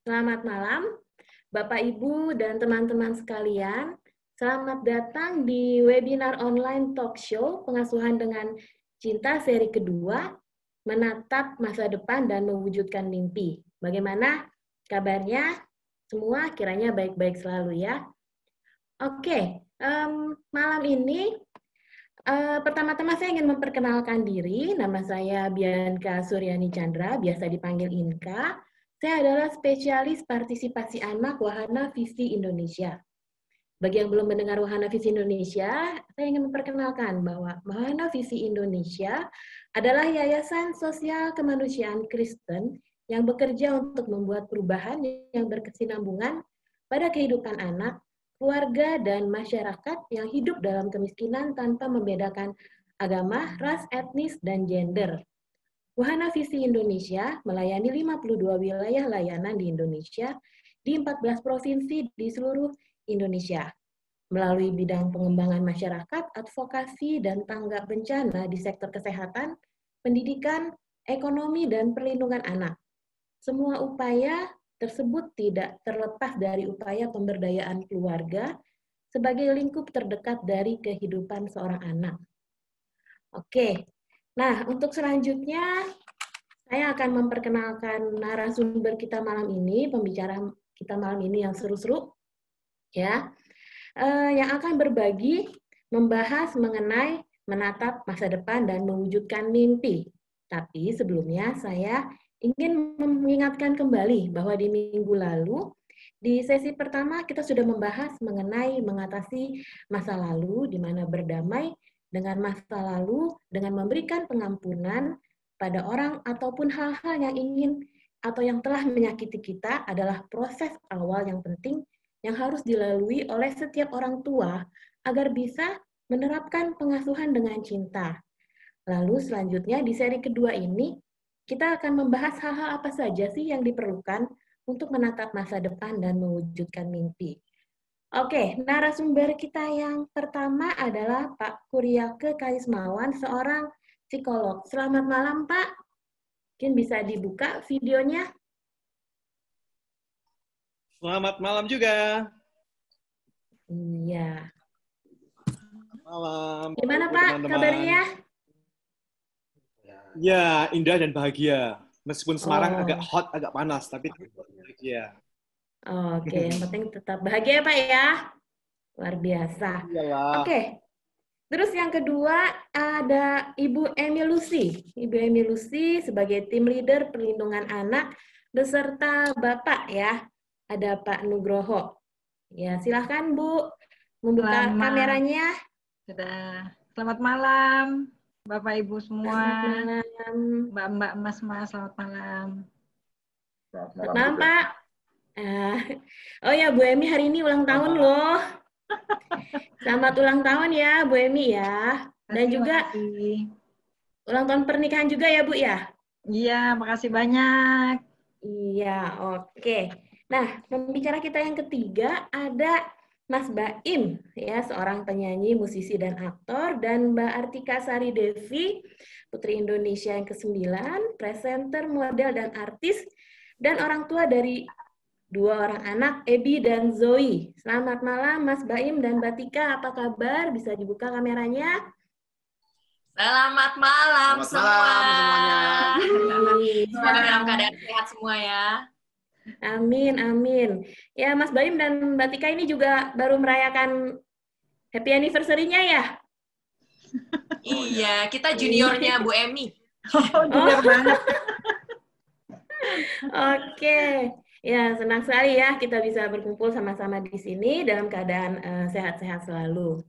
Selamat malam, Bapak, Ibu, dan teman-teman sekalian. Selamat datang di webinar online talk show Pengasuhan dengan Cinta seri kedua, Menatap Masa Depan dan Mewujudkan Mimpi. Bagaimana kabarnya? Semua kiranya baik-baik selalu ya. Oke, malam ini pertama-tama saya ingin memperkenalkan diri. Nama saya Bianca Suryani Chandra, biasa dipanggil Inka. Saya adalah spesialis partisipasi anak Wahana Visi Indonesia. Bagi yang belum mendengar Wahana Visi Indonesia, saya ingin memperkenalkan bahwa Wahana Visi Indonesia adalah yayasan sosial kemanusiaan Kristen yang bekerja untuk membuat perubahan yang berkesinambungan pada kehidupan anak, keluarga, dan masyarakat yang hidup dalam kemiskinan tanpa membedakan agama, ras, etnis, dan gender. Wahana Visi Indonesia melayani 52 wilayah layanan di Indonesia di 14 provinsi di seluruh Indonesia. Melalui bidang pengembangan masyarakat, advokasi, dan tanggap bencana di sektor kesehatan, pendidikan, ekonomi, dan perlindungan anak. Semua upaya tersebut tidak terlepas dari upaya pemberdayaan keluarga sebagai lingkup terdekat dari kehidupan seorang anak. Oke, nah untuk selanjutnya saya akan memperkenalkan narasumber kita malam ini, pembicara kita malam ini yang seru-seru, ya, yang akan berbagi, membahas mengenai menatap masa depan dan mewujudkan mimpi. Tapi sebelumnya saya ingin mengingatkan kembali bahwa di minggu lalu, di sesi pertama kita sudah membahas mengenai mengatasi masa lalu, di mana berdamai dengan masa lalu, dengan memberikan pengampunan pada orang ataupun hal-hal yang ingin atau yang telah menyakiti kita adalah proses awal yang penting yang harus dilalui oleh setiap orang tua agar bisa menerapkan pengasuhan dengan cinta. Lalu selanjutnya di seri kedua ini, kita akan membahas hal-hal apa saja sih yang diperlukan untuk menatap masa depan dan mewujudkan mimpi. Oke, narasumber kita yang pertama adalah Pak Kuryake Karismawan, seorang psikolog. Selamat malam, Pak. Mungkin bisa dibuka videonya. Selamat malam juga. Iya. Malam. Gimana, Pak, teman-teman. Kabarnya? Ya, indah dan bahagia. Meskipun Semarang agak hot, agak panas, tapi bahagia. Oke, yang penting tetap bahagia ya, Pak ya. Luar biasa. Iyalah. Oke. Terus yang kedua ada Ibu Emi Lucy. Ibu Emi Lucy sebagai tim leader perlindungan anak beserta Bapak ya. Ada Pak Nugroho. Ya, silahkan Bu membuka kameranya. Sudah. Selamat malam Bapak Ibu semua. Selamat malam. Mbak-mbak, mas-mas, selamat malam. Selamat malam, Pak. Oh ya, Bu Emi hari ini ulang tahun loh. Selamat ulang tahun ya, Bu Emi ya. Dan juga ulang tahun pernikahan juga ya, Bu ya? Iya, makasih banyak. Iya, oke. Nah, pembicara kita yang ketiga ada Mas Baim, ya, seorang penyanyi, musisi, dan aktor, dan Mbak Artika Sari Devi, Putri Indonesia yang ke-9, presenter, model, dan artis, dan orang tua dari dua orang anak, Ebi dan Zoe. Selamat malam, Mas Baim dan Mbak Tika. Apa kabar? Bisa dibuka kameranya? Selamat malam semua. semuanya. Semoga dalam keadaan sehat semua ya. Amin, amin. Ya, Mas Baim dan Mbak Tika ini juga baru merayakan happy anniversary-nya ya? Iya, kita juniornya Bu Emi. Junior banget. Oke. Ya, senang sekali ya kita bisa berkumpul sama-sama di sini dalam keadaan sehat-sehat selalu.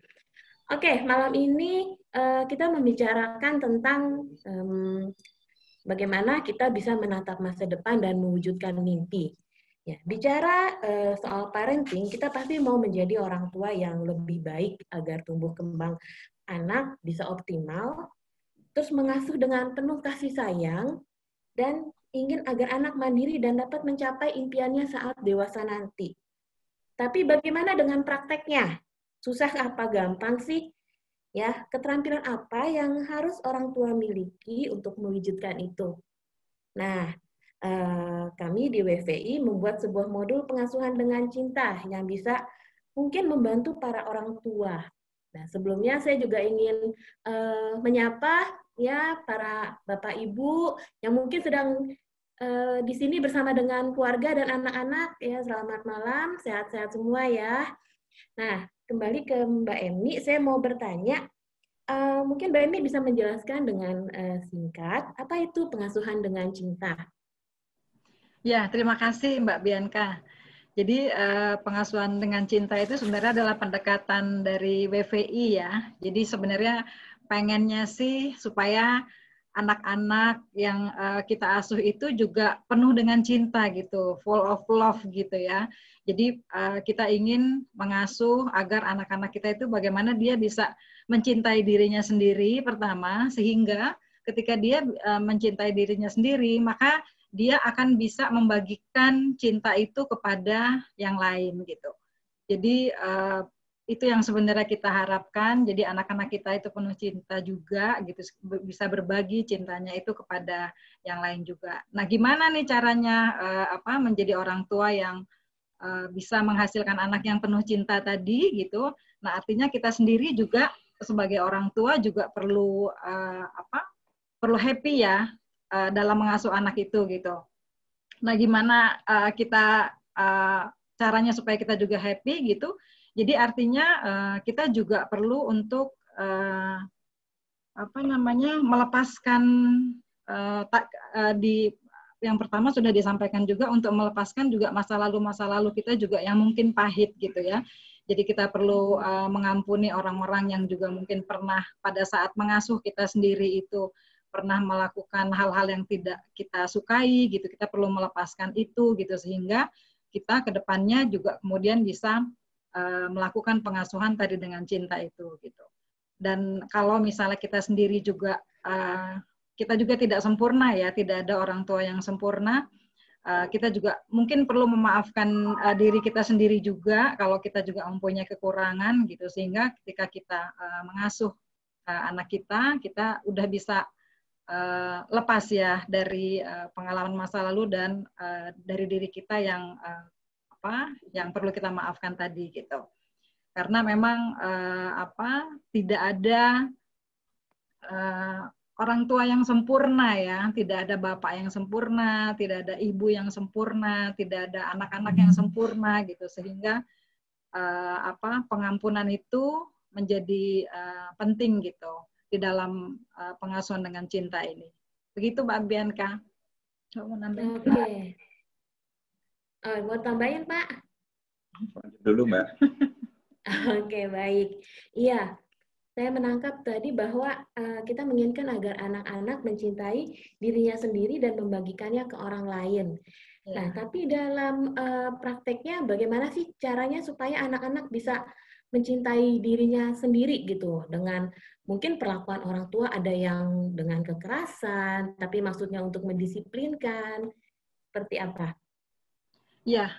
Oke, malam ini kita membicarakan tentang bagaimana kita bisa menatap masa depan dan mewujudkan mimpi. Ya, bicara soal parenting, kita pasti mau menjadi orang tua yang lebih baik agar tumbuh kembang anak bisa optimal, terus mengasuh dengan penuh kasih sayang, dan ingin agar anak mandiri dan dapat mencapai impiannya saat dewasa nanti. Tapi bagaimana dengan prakteknya? Susah apa gampang sih? Ya, keterampilan apa yang harus orang tua miliki untuk mewujudkan itu? Nah, kami di WVI membuat sebuah modul pengasuhan dengan cinta yang bisa mungkin membantu para orang tua. Nah, sebelumnya saya juga ingin menyapa ya para Bapak Ibu yang mungkin sedang di sini bersama dengan keluarga dan anak-anak ya. Selamat malam, sehat-sehat semua ya. Nah, kembali ke Mbak Emi, saya mau bertanya, mungkin Mbak Emi bisa menjelaskan dengan singkat apa itu pengasuhan dengan cinta? Ya, terima kasih Mbak Bianca. Jadi pengasuhan dengan cinta itu sebenarnya adalah pendekatan dari WVI ya. Jadi sebenarnya pengennya sih supaya anak-anak yang kita asuh itu juga penuh dengan cinta gitu, full of love gitu ya. Jadi kita ingin mengasuh agar anak-anak kita itu bagaimana dia bisa mencintai dirinya sendiri pertama, sehingga ketika dia mencintai dirinya sendiri, maka dia akan bisa membagikan cinta itu kepada yang lain gitu. Jadi itu yang sebenarnya kita harapkan. Jadi anak-anak kita itu penuh cinta juga gitu, bisa berbagi cintanya itu kepada yang lain juga. Nah, gimana nih caranya menjadi orang tua yang bisa menghasilkan anak yang penuh cinta tadi gitu. Nah, artinya kita sendiri juga sebagai orang tua juga perlu perlu happy ya dalam mengasuh anak itu gitu. Nah, gimana kita caranya supaya kita juga happy gitu? Jadi artinya kita juga perlu untuk melepaskan yang pertama sudah disampaikan juga untuk melepaskan juga masa lalu kita juga yang mungkin pahit gitu ya. Jadi kita perlu mengampuni orang-orang yang juga mungkin pernah pada saat mengasuh kita sendiri itu pernah melakukan hal-hal yang tidak kita sukai gitu. Kita perlu melepaskan itu gitu sehingga kita ke depannya juga kemudian bisa melakukan pengasuhan tadi dengan cinta itu gitu. Dan kalau misalnya kita sendiri juga kita juga tidak sempurna ya, tidak ada orang tua yang sempurna. Kita juga mungkin perlu memaafkan diri kita sendiri juga kalau kita juga mempunyai kekurangan gitu, sehingga ketika kita mengasuh anak kita udah bisa lepas ya dari pengalaman masa lalu dan dari diri kita yang perlu kita maafkan tadi gitu. Karena memang tidak ada orang tua yang sempurna ya, tidak ada bapak yang sempurna, tidak ada ibu yang sempurna, tidak ada anak-anak yang sempurna gitu, sehingga pengampunan itu menjadi penting gitu di dalam pengasuhan dengan cinta ini. Begitu Mbak Bianca. Mau nambahin? Oke. Mau tambahin Pak? Dulu Mbak. Oke, baik. Iya, saya menangkap tadi bahwa kita menginginkan agar anak-anak mencintai dirinya sendiri dan membagikannya ke orang lain. Ya. Nah, tapi dalam prakteknya bagaimana sih caranya supaya anak-anak bisa mencintai dirinya sendiri gitu, dengan mungkin perlakuan orang tua ada yang dengan kekerasan, tapi maksudnya untuk mendisiplinkan, seperti apa? Ya,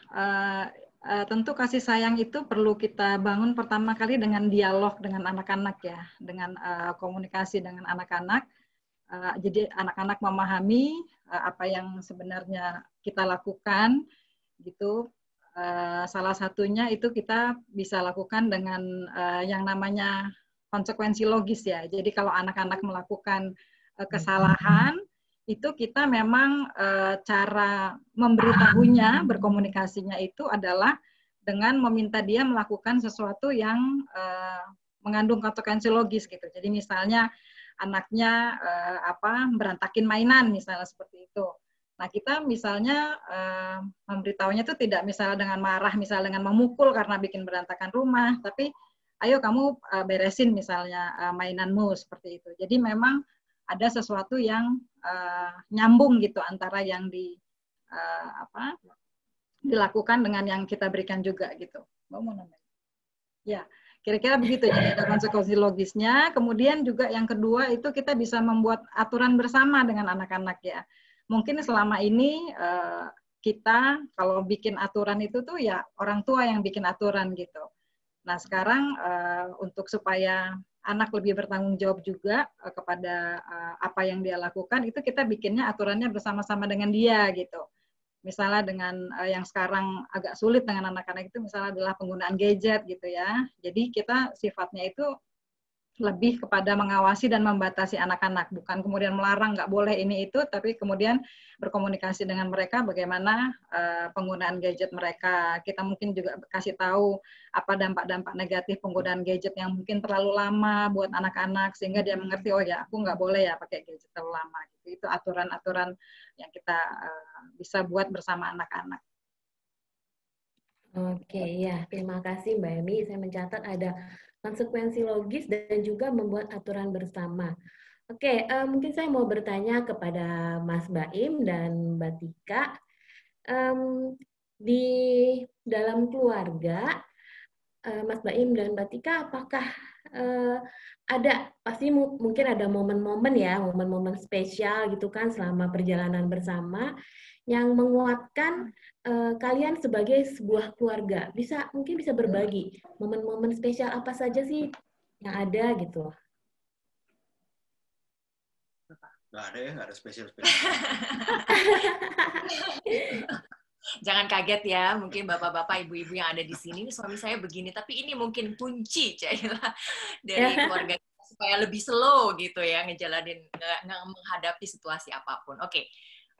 tentu kasih sayang itu perlu kita bangun pertama kali dengan dialog dengan anak-anak ya, dengan komunikasi dengan anak-anak. Jadi anak-anak memahami apa yang sebenarnya kita lakukan gitu. Salah satunya itu kita bisa lakukan dengan yang namanya konsekuensi logis ya. Jadi kalau anak-anak melakukan kesalahan, itu kita memang cara memberitahunya, berkomunikasinya itu adalah dengan meminta dia melakukan sesuatu yang mengandung konsekuensi logis gitu. Jadi misalnya anaknya berantakin mainan misalnya seperti itu. Nah, kita misalnya memberitahunya itu tidak misalnya dengan marah, misalnya dengan memukul karena bikin berantakan rumah, tapi ayo kamu beresin misalnya mainanmu seperti itu. Jadi memang ada sesuatu yang nyambung gitu antara yang dilakukan dengan yang kita berikan juga gitu. Mau namanya? Ya, kira-kira begitu. Jadi ada konsekuensi logisnya. Kemudian juga yang kedua itu kita bisa membuat aturan bersama dengan anak-anak ya. Mungkin selama ini kita kalau bikin aturan itu tuh ya orang tua yang bikin aturan gitu. Nah sekarang untuk supaya anak lebih bertanggung jawab juga kepada apa yang dia lakukan, itu kita bikinnya aturannya bersama-sama dengan dia gitu. Misalnya dengan yang sekarang agak sulit dengan anak-anak itu misalnya adalah penggunaan gadget gitu ya. Jadi kita sifatnya itu lebih kepada mengawasi dan membatasi anak-anak, bukan kemudian melarang nggak boleh ini itu, tapi kemudian berkomunikasi dengan mereka bagaimana penggunaan gadget mereka. Kita mungkin juga kasih tahu apa dampak-dampak negatif penggunaan gadget yang mungkin terlalu lama buat anak-anak, sehingga dia mengerti, oh ya aku nggak boleh ya pakai gadget terlalu lama. Itu aturan-aturan yang kita bisa buat bersama anak-anak. Oke, ya. Terima kasih Mbak Emi. Saya mencatat ada konsekuensi logis dan juga membuat aturan bersama. Oke, mungkin saya mau bertanya kepada Mas Baim dan Mbak Tika. Di dalam keluarga, Mas Baim dan Mbak Tika, apakah pasti mungkin ada momen-momen ya, momen-momen spesial gitu kan selama perjalanan bersama yang menguatkan kalian sebagai sebuah keluarga. Mungkin bisa berbagi momen-momen spesial apa saja sih yang ada gitu. Nggak ada ya, nggak ada spesial-spesial. Jangan kaget ya, mungkin bapak-bapak, ibu-ibu yang ada di sini, suami saya begini, tapi ini mungkin kunci, Cailah, dari keluarga kita supaya lebih slow gitu ya, ngejalanin, nggak menghadapi situasi apapun. Oke,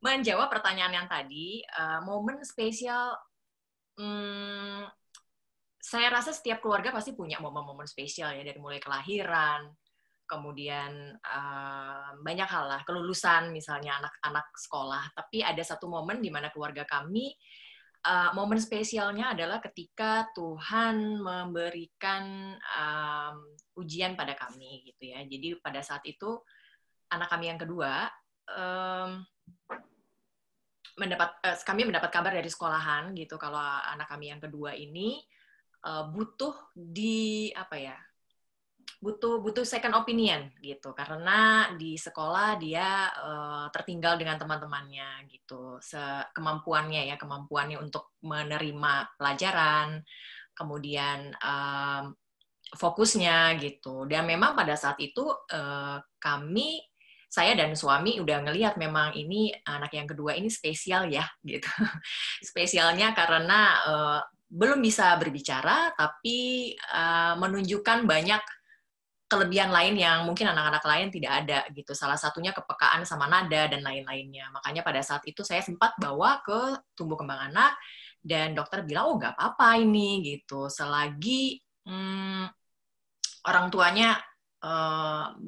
menjawab pertanyaan yang tadi, momen spesial, saya rasa setiap keluarga pasti punya momen-momen spesial ya, dari mulai kelahiran, kemudian banyak hal lah, kelulusan misalnya anak-anak sekolah. Tapi ada satu momen di mana keluarga kami, momen spesialnya adalah ketika Tuhan memberikan ujian pada kami gitu ya. Jadi pada saat itu anak kami yang kedua kami mendapat kabar dari sekolahan gitu kalau anak kami yang kedua ini butuh second opinion gitu, karena di sekolah dia tertinggal dengan teman-temannya gitu, kemampuannya untuk menerima pelajaran, kemudian fokusnya gitu. Dan memang pada saat itu saya dan suami udah ngelihat memang ini anak yang kedua ini spesial ya gitu. Spesialnya karena belum bisa berbicara tapi menunjukkan banyak kelebihan lain yang mungkin anak-anak lain tidak ada gitu. Salah satunya kepekaan sama nada dan lain-lainnya. Makanya pada saat itu saya sempat bawa ke tumbuh kembang anak dan dokter bilang, oh nggak apa-apa ini gitu. Selagi orang tuanya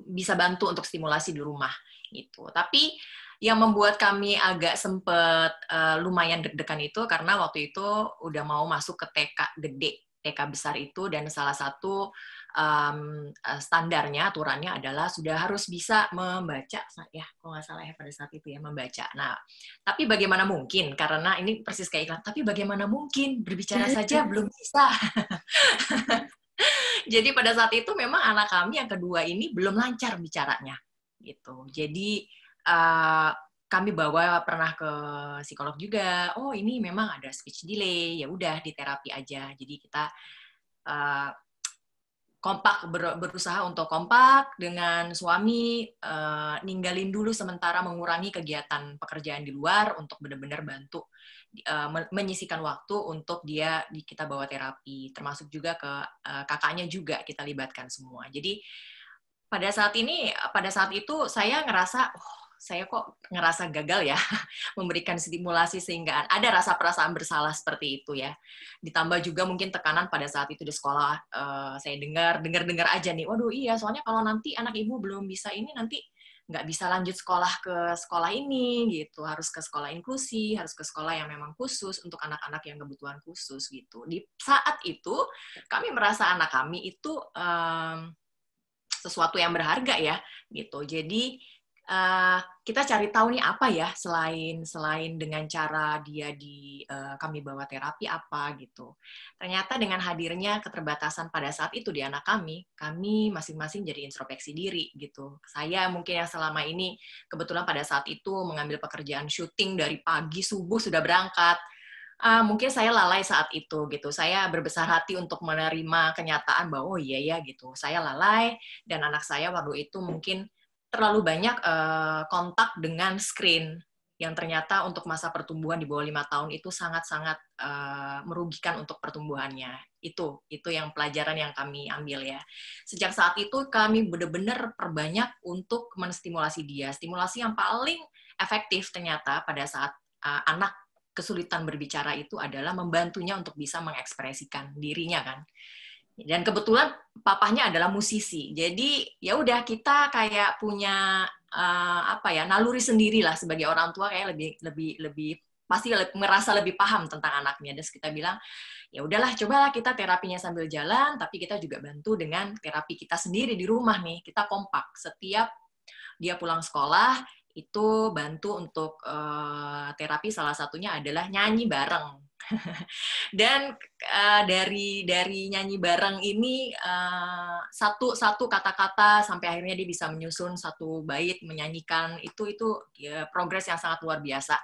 bisa bantu untuk stimulasi di rumah gitu. Tapi yang membuat kami agak sempet lumayan deg-degan itu karena waktu itu udah mau masuk ke TK gede, TK besar itu, dan salah satu standarnya, aturannya adalah sudah harus bisa membaca, ya kalau nggak salah ya pada saat itu ya, membaca. Nah, tapi bagaimana mungkin, karena ini persis kayak iklan, tapi bagaimana mungkin, berbicara saja belum bisa. Jadi pada saat itu memang anak kami yang kedua ini belum lancar bicaranya, gitu. Jadi kami pernah ke psikolog juga. Oh ini memang ada speech delay, ya udah di terapi aja. Jadi kita berusaha untuk kompak dengan suami, ninggalin dulu sementara, mengurangi kegiatan pekerjaan di luar untuk benar-benar bantu menyisihkan waktu untuk kita bawa terapi, termasuk juga ke kakaknya juga kita libatkan semua. Jadi pada saat itu saya ngerasa, saya kok ngerasa gagal ya memberikan stimulasi sehingga ada rasa perasaan bersalah seperti itu ya. Ditambah juga mungkin tekanan pada saat itu di sekolah, saya dengar aja nih, waduh iya, soalnya kalau nanti anak ibu belum bisa ini, nanti nggak bisa lanjut sekolah ke sekolah ini gitu, harus ke sekolah inklusi, harus ke sekolah yang memang khusus untuk anak-anak yang kebutuhan khusus gitu. Di saat itu kami merasa anak kami itu sesuatu yang berharga ya gitu. Jadi kita cari tahu nih apa ya selain dengan cara kami bawa terapi apa gitu. Ternyata dengan hadirnya keterbatasan pada saat itu di anak kami masing-masing jadi introspeksi diri gitu. Saya mungkin yang selama ini kebetulan pada saat itu mengambil pekerjaan syuting dari pagi subuh sudah berangkat, mungkin saya lalai saat itu gitu. Saya berbesar hati untuk menerima kenyataan bahwa oh iya ya gitu. Saya lalai dan anak saya waktu itu mungkin terlalu banyak kontak dengan screen yang ternyata untuk masa pertumbuhan di bawah 5 tahun itu sangat-sangat merugikan untuk pertumbuhannya. Itu yang pelajaran yang kami ambil ya. Sejak saat itu kami benar-benar perbanyak untuk menstimulasi dia. Stimulasi yang paling efektif ternyata pada saat anak kesulitan berbicara itu adalah membantunya untuk bisa mengekspresikan dirinya kan. Dan kebetulan papahnya adalah musisi. Jadi ya udah kita kayak punya naluri sendiri lah sebagai orang tua, kayak lebih pasti merasa lebih paham tentang anaknya. Dan kita bilang ya udahlah, cobalah kita terapinya sambil jalan, tapi kita juga bantu dengan terapi kita sendiri di rumah nih. Kita kompak setiap dia pulang sekolah itu bantu untuk terapi, salah satunya adalah nyanyi bareng. Dan dari nyanyi bareng ini satu kata-kata sampai akhirnya dia bisa menyusun satu bait menyanyikan itu ya, progres yang sangat luar biasa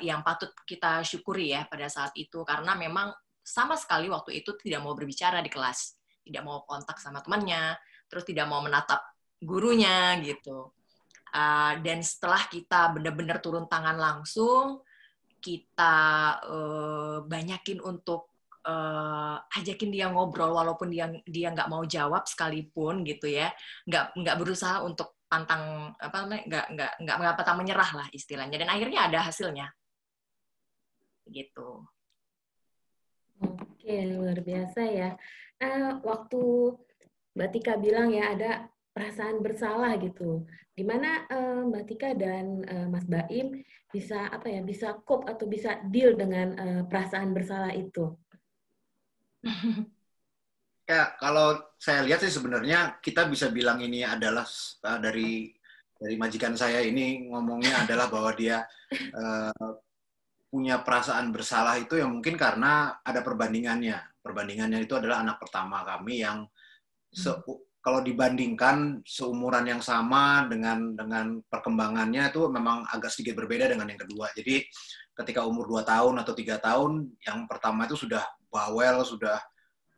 yang patut kita syukuri ya pada saat itu, karena memang sama sekali waktu itu tidak mau berbicara di kelas, tidak mau kontak sama temannya, terus tidak mau menatap gurunya gitu. Dan setelah kita benar-benar turun tangan langsung, kita banyakin untuk ajakin dia ngobrol walaupun dia nggak mau jawab sekalipun gitu ya, nggak berusaha untuk pantang nggak pantang menyerah lah istilahnya, dan akhirnya ada hasilnya gitu. Oke, luar biasa ya. Waktu Mbak Tika bilang ya ada perasaan bersalah gitu, gimana Mbak Tika dan Mas Baim bisa bisa cope atau bisa deal dengan perasaan bersalah itu? Ya, kalau saya lihat sih sebenarnya kita bisa bilang ini adalah dari majikan saya ini ngomongnya adalah bahwa dia punya perasaan bersalah itu yang mungkin karena ada perbandingannya. Perbandingannya itu adalah anak pertama kami yang kalau dibandingkan seumuran yang sama dengan perkembangannya itu memang agak sedikit berbeda dengan yang kedua. Jadi ketika umur 2 tahun atau 3 tahun, yang pertama itu sudah bawel, sudah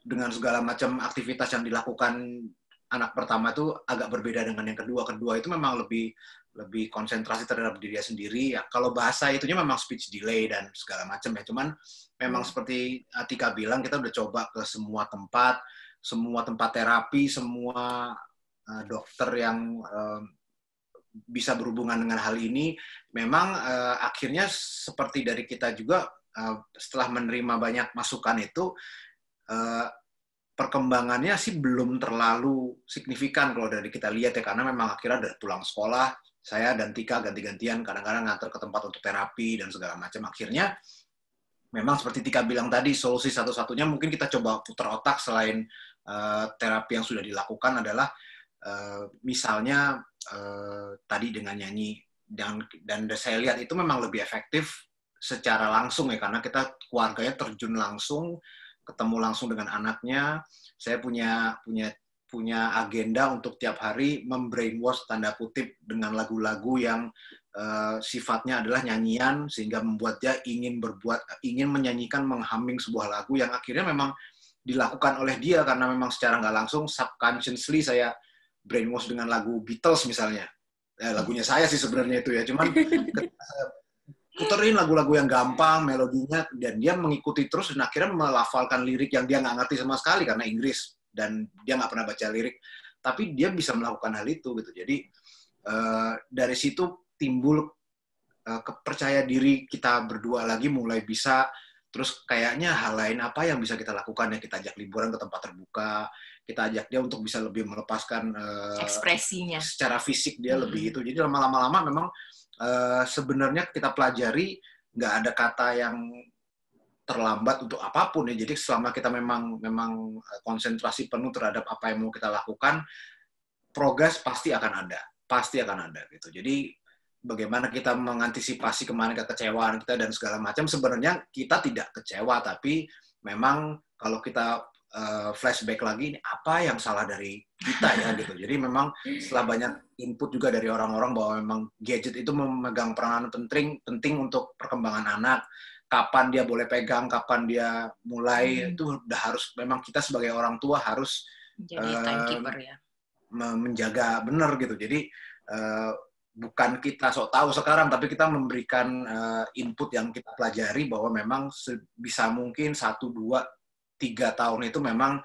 dengan segala macam aktivitas yang dilakukan anak pertama itu agak berbeda dengan yang kedua. Kedua itu memang lebih konsentrasi terhadap dirinya sendiri. Ya, kalau bahasa itunya memang speech delay dan segala macam ya. Cuman memang seperti Tika bilang, kita udah coba ke semua tempat terapi, semua dokter yang bisa berhubungan dengan hal ini. Memang akhirnya seperti dari kita juga setelah menerima banyak masukan itu, perkembangannya sih belum terlalu signifikan kalau dari kita lihat ya, karena memang akhirnya dari pulang sekolah, saya dan Tika ganti-gantian kadang-kadang nganter ke tempat untuk terapi dan segala macam. Akhirnya memang seperti Tika bilang tadi, solusi satu-satunya mungkin kita coba putar otak selain terapi yang sudah dilakukan adalah misalnya tadi dengan nyanyi, dan saya lihat itu memang lebih efektif secara langsung ya, karena kita keluarganya terjun langsung, ketemu langsung dengan anaknya. Saya punya agenda untuk tiap hari membrainwash tanda kutip dengan lagu-lagu yang sifatnya adalah nyanyian, sehingga membuat dia ingin menyanyikan, menghumming sebuah lagu yang akhirnya memang dilakukan oleh dia, karena memang secara nggak langsung subconsciously saya brainwash dengan lagu Beatles misalnya. Lagunya saya sih sebenarnya itu ya, cuman puterin lagu-lagu yang gampang melodinya, dan dia mengikuti terus dan akhirnya melafalkan lirik yang dia nggak ngerti sama sekali karena Inggris dan dia nggak pernah baca lirik, tapi dia bisa melakukan hal itu gitu. Jadi dari situ timbul kepercaya diri kita berdua lagi mulai bisa. Terus kayaknya hal lain apa yang bisa kita lakukan ya, kita ajak liburan ke tempat terbuka, kita ajak dia untuk bisa lebih melepaskan ekspresinya secara fisik dia lebih itu. Jadi lama-lama memang sebenarnya kita pelajari nggak ada kata yang terlambat untuk apapun ya. Jadi selama kita memang konsentrasi penuh terhadap apa yang mau kita lakukan, progres pasti akan ada gitu. Jadi bagaimana kita mengantisipasi kemana kekecewaan kita dan segala macam, sebenarnya kita tidak kecewa, tapi memang kalau kita flashback lagi, apa yang salah dari kita ya gitu. Jadi memang setelah banyak input juga dari orang-orang bahwa memang gadget itu memegang peranan penting untuk perkembangan anak, kapan dia boleh pegang, kapan dia mulai, itu udah harus, memang kita sebagai orang tua harus Jadi timekeeper ya. menjaga benar gitu. Jadi bukan kita sok tahu sekarang, tapi kita memberikan input yang kita pelajari bahwa memang sebisa mungkin 1, 2, 3 tahun itu memang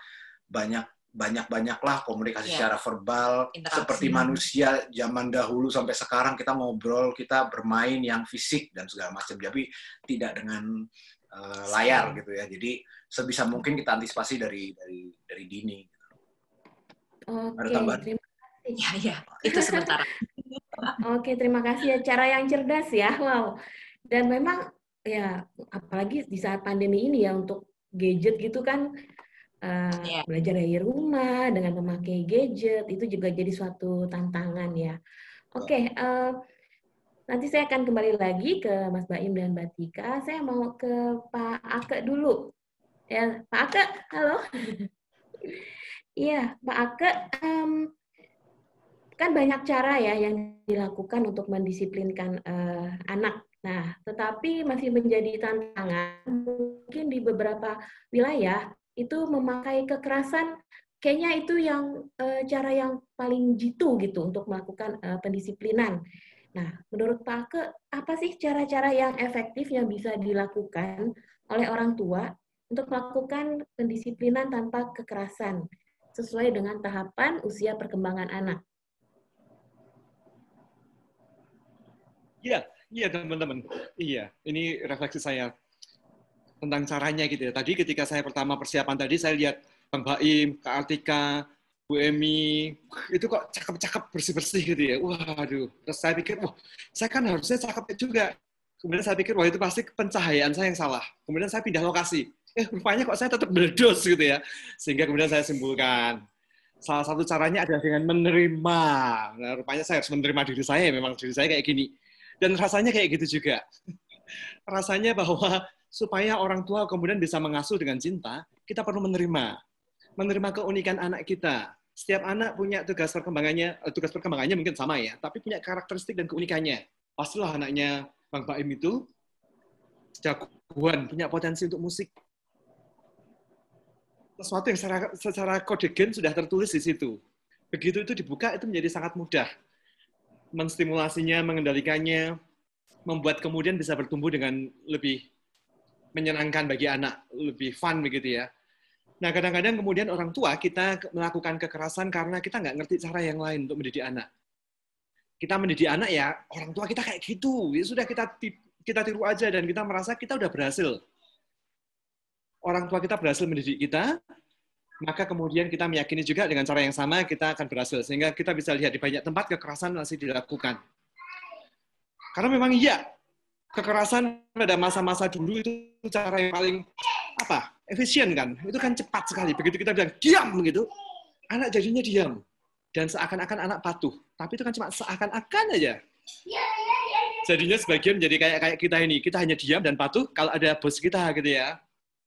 banyaklah komunikasi secara verbal, interaksi. Seperti manusia zaman dahulu sampai sekarang kita ngobrol, kita bermain yang fisik dan segala macam, tapi tidak dengan layar gitu ya. Jadi sebisa mungkin kita antisipasi dari dini. Oke, Ada tambahan? terima kasih. Ya, itu sementara. Oke, terima kasih ya. Cara yang cerdas ya, wow. Dan memang ya, apalagi di saat pandemi ini ya, untuk gadget gitu kan, belajar dari rumah dengan memakai gadget itu juga jadi suatu tantangan ya. Oke, nanti saya akan kembali lagi ke Mas Baim dan Mbak Tika. Saya mau ke Pak Ake dulu. Ya, Pak Ake, halo. Iya, Pak Ake, kan banyak cara ya yang dilakukan untuk mendisiplinkan anak. Nah, tetapi masih menjadi tantangan mungkin di beberapa wilayah itu memakai kekerasan, kayaknya itu yang cara yang paling jitu gitu untuk melakukan pendisiplinan. Nah, menurut Pak Ake, apa sih cara-cara yang efektif yang bisa dilakukan oleh orang tua untuk melakukan pendisiplinan tanpa kekerasan sesuai dengan tahapan usia perkembangan anak? Iya teman-teman. Iya, ini refleksi saya tentang caranya gitu ya. Tadi ketika saya pertama persiapan tadi, saya lihat Bang Baim, Kak Artika, Bu Emi, itu kok cakep-cakep, bersih-bersih gitu ya. Waduh, terus saya pikir, wah, saya kan harusnya cakep juga. Kemudian saya pikir, wah itu pasti pencahayaan saya yang salah. Kemudian saya pindah lokasi. Rupanya kok saya tetap meledos gitu ya. Sehingga kemudian saya simpulkan, salah satu caranya adalah dengan menerima. Nah, rupanya saya harus menerima diri saya, memang diri saya kayak gini. Dan rasanya kayak gitu juga. Rasanya bahwa supaya orang tua kemudian bisa mengasuh dengan cinta, kita perlu menerima keunikan anak kita. Setiap anak punya tugas perkembangannya mungkin sama ya, tapi punya karakteristik dan keunikannya. Pastilah anaknya Bang Baim itu jagoan, punya potensi untuk musik. Sesuatu yang secara kode gen sudah tertulis di situ. Begitu itu dibuka, itu menjadi sangat mudah. Menstimulasinya, mengendalikannya, membuat kemudian bisa bertumbuh dengan lebih menyenangkan bagi anak, lebih fun begitu ya. Nah, kadang-kadang kemudian orang tua kita melakukan kekerasan karena kita nggak ngerti cara yang lain untuk mendidik anak. Kita mendidik anak ya, orang tua kita kayak gitu. Ya sudah kita tiru aja dan kita merasa kita udah berhasil. Orang tua kita berhasil mendidik kita, maka kemudian kita meyakini juga dengan cara yang sama kita akan berhasil. Sehingga kita bisa lihat di banyak tempat kekerasan masih dilakukan. Karena memang iya, kekerasan pada masa-masa dulu itu cara yang paling efisien kan. Itu kan cepat sekali. Begitu kita bilang diam gitu, anak jadinya diam dan seakan-akan anak patuh. Tapi itu kan cuma seakan-akan aja. Jadinya sebagian jadi kayak kita ini, kita hanya diam dan patuh kalau ada bos kita gitu ya.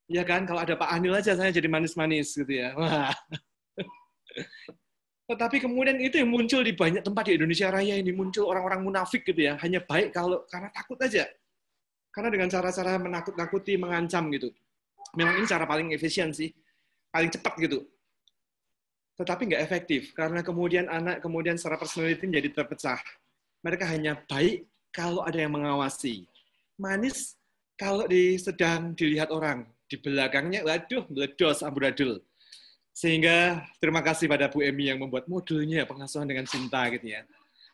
Iya kan, kalau ada Pak Anil aja saya jadi manis-manis gitu ya. Wah. Tetapi kemudian itu yang muncul di banyak tempat di Indonesia Raya ini, muncul orang-orang munafik gitu ya, hanya baik karena takut aja. Karena dengan cara-cara menakut-nakuti, mengancam gitu. Memang ini cara paling efisien sih, paling cepat gitu. Tetapi nggak efektif, karena kemudian anak kemudian secara personality menjadi terpecah. Mereka hanya baik kalau ada yang mengawasi. Manis kalau sedang dilihat orang. Di belakangnya, waduh, meledos, amburadul. Sehingga terima kasih pada Bu Emi yang membuat modulnya pengasuhan dengan cinta gitu ya.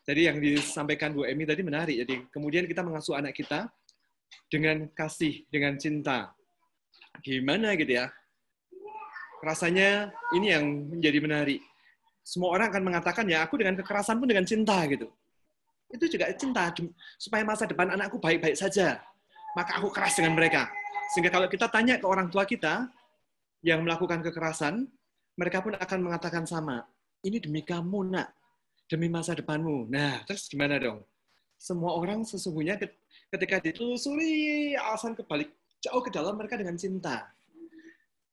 Jadi yang disampaikan Bu Emi tadi menarik. Jadi kemudian kita mengasuh anak kita dengan kasih, dengan cinta. Gimana gitu ya? Rasanya ini yang menjadi menarik. Semua orang akan mengatakan ya aku dengan kekerasan pun dengan cinta gitu. Itu juga cinta supaya masa depan anakku baik-baik saja. Maka aku keras dengan mereka. Sehingga kalau kita tanya ke orang tua kita yang melakukan kekerasan, mereka pun akan mengatakan sama. Ini demi kamu, nak. Demi masa depanmu. Nah, terus gimana dong? Semua orang sesungguhnya ketika ditelusuri alasan kebalik, jauh ke dalam mereka dengan cinta.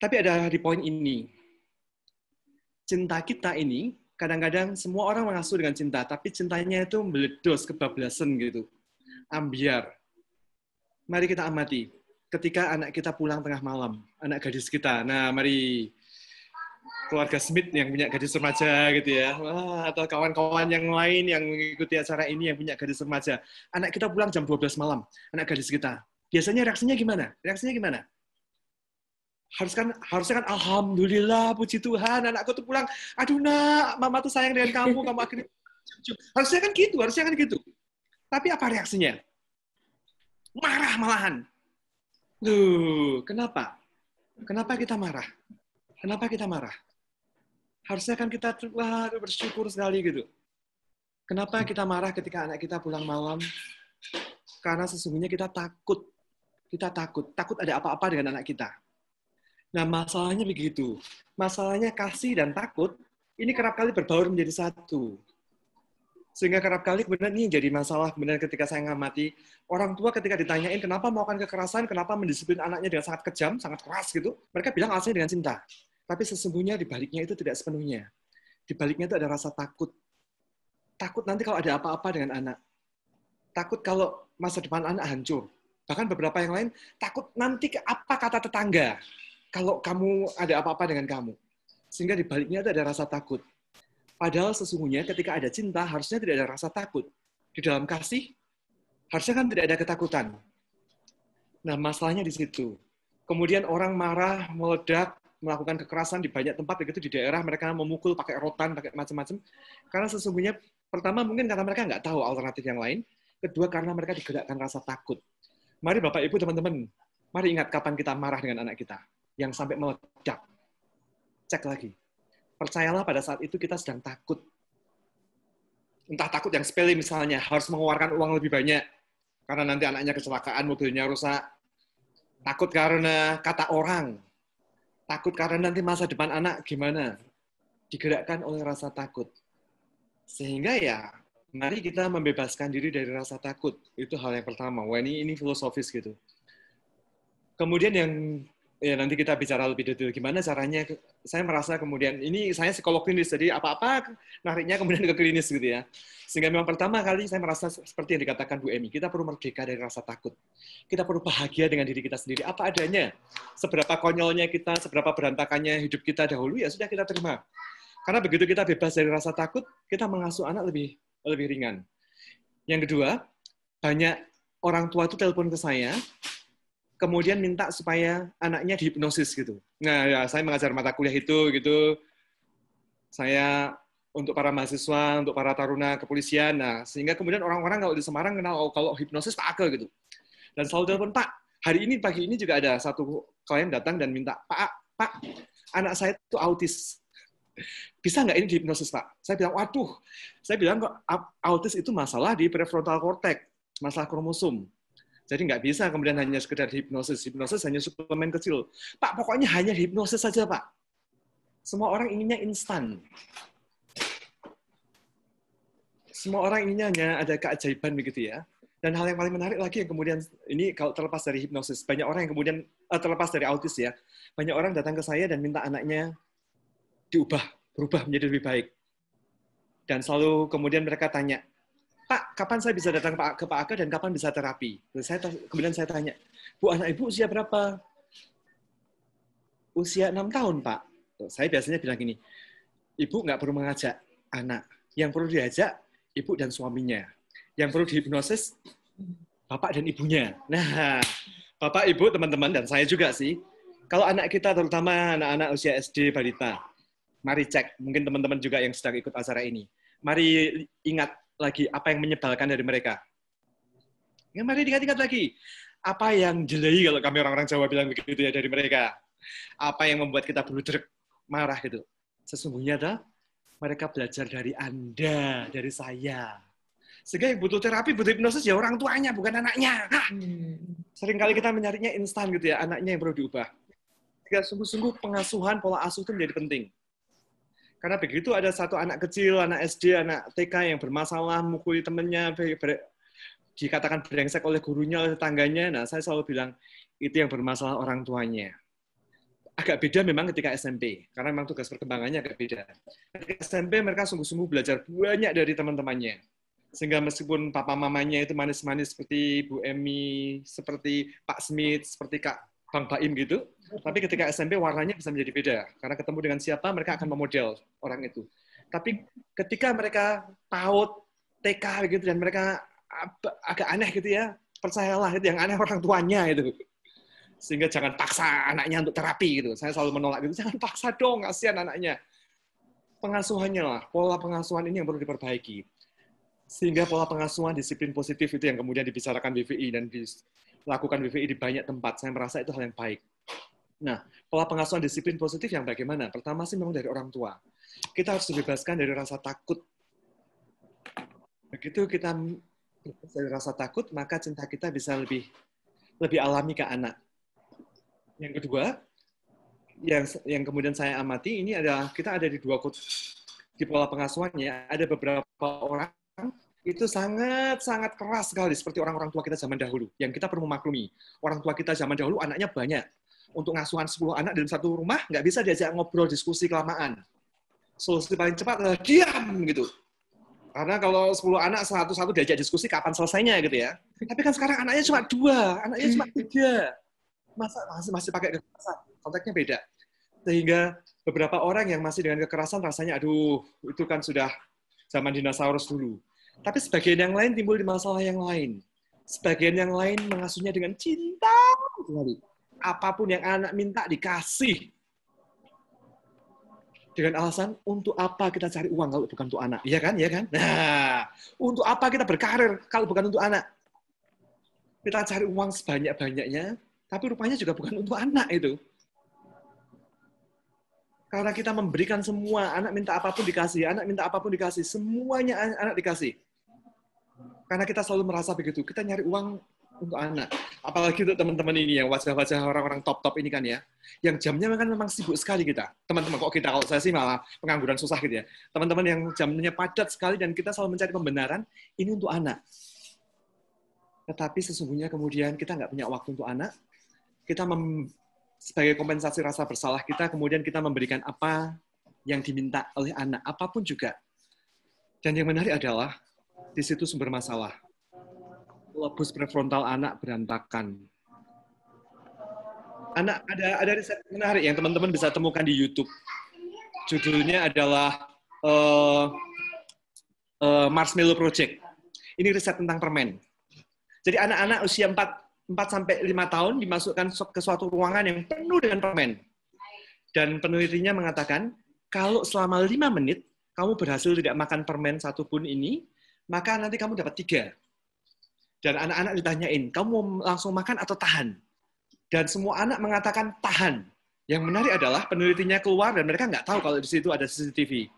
Tapi ada di poin ini. Cinta kita ini, kadang-kadang semua orang mengasuh dengan cinta, tapi cintanya itu meledos, kebablasan gitu. Ambiar. Mari kita amati. ketika anak kita pulang tengah malam, anak gadis kita. Nah, mari keluarga Smith yang punya gadis remaja gitu ya, atau kawan-kawan yang lain yang mengikuti acara ini yang punya gadis remaja. Anak kita pulang jam 12 malam, anak gadis kita. Biasanya reaksinya gimana? Harusnya kan alhamdulillah, puji Tuhan, anakku tuh pulang. Aduh nak, mama tuh sayang dengan kamu akhirnya. Harusnya kan gitu. Tapi apa reaksinya? Marah malahan. Loh, kenapa? Kenapa kita marah? Harusnya kan kita bersyukur sekali gitu. Kenapa kita marah ketika anak kita pulang malam? Karena sesungguhnya kita takut. Takut ada apa-apa dengan anak kita. Nah, masalahnya begitu. Masalahnya kasih dan takut, ini kerap kali berbaur menjadi satu. Sehingga kerap kali kemudian ini jadi masalah kemudian ketika saya ngamati, orang tua ketika ditanyain kenapa melakukan kekerasan, kenapa mendisiplin anaknya dengan sangat kejam, sangat keras gitu, mereka bilang alasannya dengan cinta. Tapi sesungguhnya di baliknya itu tidak sepenuhnya. Di baliknya itu ada rasa takut. Takut nanti kalau ada apa-apa dengan anak. Takut kalau masa depan anak hancur. Bahkan beberapa yang lain, takut nanti apa kata tetangga kalau kamu ada apa-apa dengan kamu. Sehingga di baliknya itu ada rasa takut. Padahal sesungguhnya ketika ada cinta, harusnya tidak ada rasa takut. Di dalam kasih, harusnya kan tidak ada ketakutan. Nah, masalahnya di situ. Kemudian orang marah, meledak, melakukan kekerasan di banyak tempat, begitu di daerah mereka memukul pakai rotan, pakai macam-macam. Karena sesungguhnya, pertama mungkin karena mereka nggak tahu alternatif yang lain. Kedua, karena mereka digerakkan rasa takut. Mari Bapak Ibu, teman-teman, mari ingat kapan kita marah dengan anak kita. Yang sampai meledak. Cek lagi. Percayalah pada saat itu kita sedang takut. Entah takut yang sepele misalnya, harus mengeluarkan uang lebih banyak. Karena nanti anaknya kecelakaan, mobilnya rusak. Takut karena kata orang. Takut karena nanti masa depan anak gimana. Digerakkan oleh rasa takut. Sehingga ya, mari kita membebaskan diri dari rasa takut. Itu hal yang pertama. Wah, ini filosofis gitu. Kemudian yang ya nanti kita bicara lebih detail gimana caranya. Saya merasa kemudian ini saya psikolog klinis, jadi apa-apa nariknya kemudian ke klinis gitu ya. Sehingga memang pertama kali saya merasa seperti yang dikatakan Bu Emi, kita perlu merdeka dari rasa takut. Kita perlu bahagia dengan diri kita sendiri apa adanya. Seberapa konyolnya kita, seberapa berantakannya hidup kita dahulu ya sudah kita terima. Karena begitu kita bebas dari rasa takut, kita mengasuh anak lebih ringan. Yang kedua, banyak orang tua itu telepon ke saya, kemudian minta supaya anaknya dihipnosis gitu. Nah, ya, saya mengajar mata kuliah itu gitu. Saya untuk para mahasiswa, untuk para taruna kepolisian. Nah, sehingga kemudian orang-orang kalau di Semarang kenal kalau hipnosis Pak Ake gitu. Dan selalu telepon, Pak, hari ini pagi ini juga ada satu klien datang dan minta, Pak, anak saya itu autis. Bisa nggak ini dihipnosis, Pak? Saya bilang, waduh. Saya bilang kok autis itu masalah di prefrontal cortex, masalah kromosom. Jadi nggak bisa kemudian hanya sekedar hipnosis. Hipnosis hanya suplemen kecil. Pak, pokoknya hanya hipnosis saja, Pak. Semua orang inginnya instan. Semua orang inginnya hanya ada keajaiban begitu ya. Dan hal yang paling menarik lagi yang kemudian, ini kalau terlepas dari hipnosis, banyak orang yang kemudian, terlepas dari autis ya, banyak orang datang ke saya dan minta anaknya berubah menjadi lebih baik. Dan selalu kemudian mereka tanya, Pak, kapan saya bisa datang ke Pak Ake dan kapan bisa terapi? Kemudian saya tanya, Bu, anak Ibu usia berapa? Usia 6 tahun, Pak. Saya biasanya bilang gini, Ibu nggak perlu mengajak anak. Yang perlu diajak, Ibu dan suaminya. Yang perlu dihipnosis, Bapak dan Ibunya. Nah, Bapak, Ibu, teman-teman, dan saya juga sih, kalau anak kita, terutama anak-anak usia SD, balita, mari cek, mungkin teman-teman juga yang sedang ikut acara ini. Mari ingat lagi apa yang menyebalkan dari mereka. Ya, mari diingat-ingat lagi. Apa yang jelai kalau kami orang-orang Jawa bilang begitu ya dari mereka. Apa yang membuat kita bludrag, marah gitu. Sesungguhnya mereka belajar dari Anda, dari saya. Sehingga yang butuh terapi, butuh hipnosis ya orang tuanya, bukan anaknya. Seringkali kita mencarinya instan gitu ya, anaknya yang perlu diubah. Sehingga sungguh-sungguh pengasuhan, pola asuh itu menjadi penting. Karena begitu ada satu anak kecil, anak SD, anak TK yang bermasalah, mukuli temannya, dikatakan brengsek oleh gurunya, oleh tetangganya, nah saya selalu bilang, itu yang bermasalah orang tuanya. Agak beda memang ketika SMP, karena memang tugas perkembangannya agak beda. Ketika SMP mereka sungguh-sungguh belajar banyak dari teman-temannya. Sehingga meskipun papa mamanya itu manis-manis seperti Bu Emi, seperti Pak Smith, seperti Kak Bang Baim gitu, tapi ketika SMP warnanya bisa menjadi beda. Karena ketemu dengan siapa, mereka akan memodel orang itu. Tapi ketika mereka PAUD, TK gitu, dan mereka agak aneh gitu ya, percayalah itu yang aneh orang tuanya itu. Sehingga jangan paksa anaknya untuk terapi gitu. Saya selalu menolak gitu, jangan paksa dong, kasihan anaknya. Pengasuhannya lah, pola pengasuhan ini yang perlu diperbaiki. Sehingga pola pengasuhan disiplin positif itu yang kemudian dibicarakan BVI dan dilakukan BVI di banyak tempat. Saya merasa itu hal yang baik. Nah, pola pengasuhan disiplin positif yang bagaimana? Pertama sih memang dari orang tua. Kita harus dibebaskan dari rasa takut. Begitu kita bebas dari rasa takut, maka cinta kita bisa lebih alami ke anak. Yang kedua, yang kemudian saya amati ini adalah kita ada di di pola pengasuhannya, ada beberapa orang itu sangat keras sekali seperti orang-orang tua kita zaman dahulu. Yang kita perlu memaklumi. Orang tua kita zaman dahulu anaknya banyak. Untuk ngasuhan 10 anak dalam satu rumah, nggak bisa diajak ngobrol, diskusi kelamaan. Solusi paling cepat adalah diam gitu. Karena kalau 10 anak satu-satu diajak diskusi, kapan selesainya gitu ya. Tapi kan sekarang anaknya cuma 2, anaknya cuma 3. Masa masih pakai kekerasan? Konteksnya beda. Sehingga beberapa orang yang masih dengan kekerasan rasanya, aduh, itu kan sudah zaman dinosaurus dulu. Tapi sebagian yang lain timbul di masalah yang lain. Sebagian yang lain mengasuhnya dengan cinta. Apapun yang anak minta dikasih. Dengan alasan, untuk apa kita cari uang kalau bukan untuk anak? Iya kan? Iya kan? Nah, untuk apa kita berkarir kalau bukan untuk anak? Kita cari uang sebanyak-banyaknya, tapi rupanya juga bukan untuk anak itu. Karena kita memberikan semua, anak minta apapun dikasih, anak minta apapun dikasih, semuanya anak dikasih. Karena kita selalu merasa begitu, kita nyari uang untuk anak. Apalagi untuk teman-teman ini yang wajah-wajah orang-orang top-top ini kan ya, yang jamnya kan memang sibuk sekali kita. Teman-teman, kok kita, kalau saya sih malah pengangguran susah gitu ya. Teman-teman yang jamnya padat sekali dan kita selalu mencari pembenaran, ini untuk anak. Tetapi sesungguhnya kemudian kita nggak punya waktu untuk anak, kita sebagai kompensasi rasa bersalah kita, kemudian kita memberikan apa yang diminta oleh anak, apapun juga. Dan yang menarik adalah, di situ sumber masalah. Lobus prefrontal anak berantakan. Anak ada riset menarik yang teman-teman bisa temukan di YouTube. Judulnya adalah Marshmallow Project. Ini riset tentang permen. Jadi anak-anak usia 4-5 tahun dimasukkan ke suatu ruangan yang penuh dengan permen. Dan penelitinya mengatakan, kalau selama 5 menit kamu berhasil tidak makan permen satupun ini, maka nanti kamu dapat 3. Dan anak-anak ditanyain, kamu mau langsung makan atau tahan? Dan semua anak mengatakan tahan. Yang menarik adalah penelitinya keluar dan mereka nggak tahu kalau di situ ada CCTV.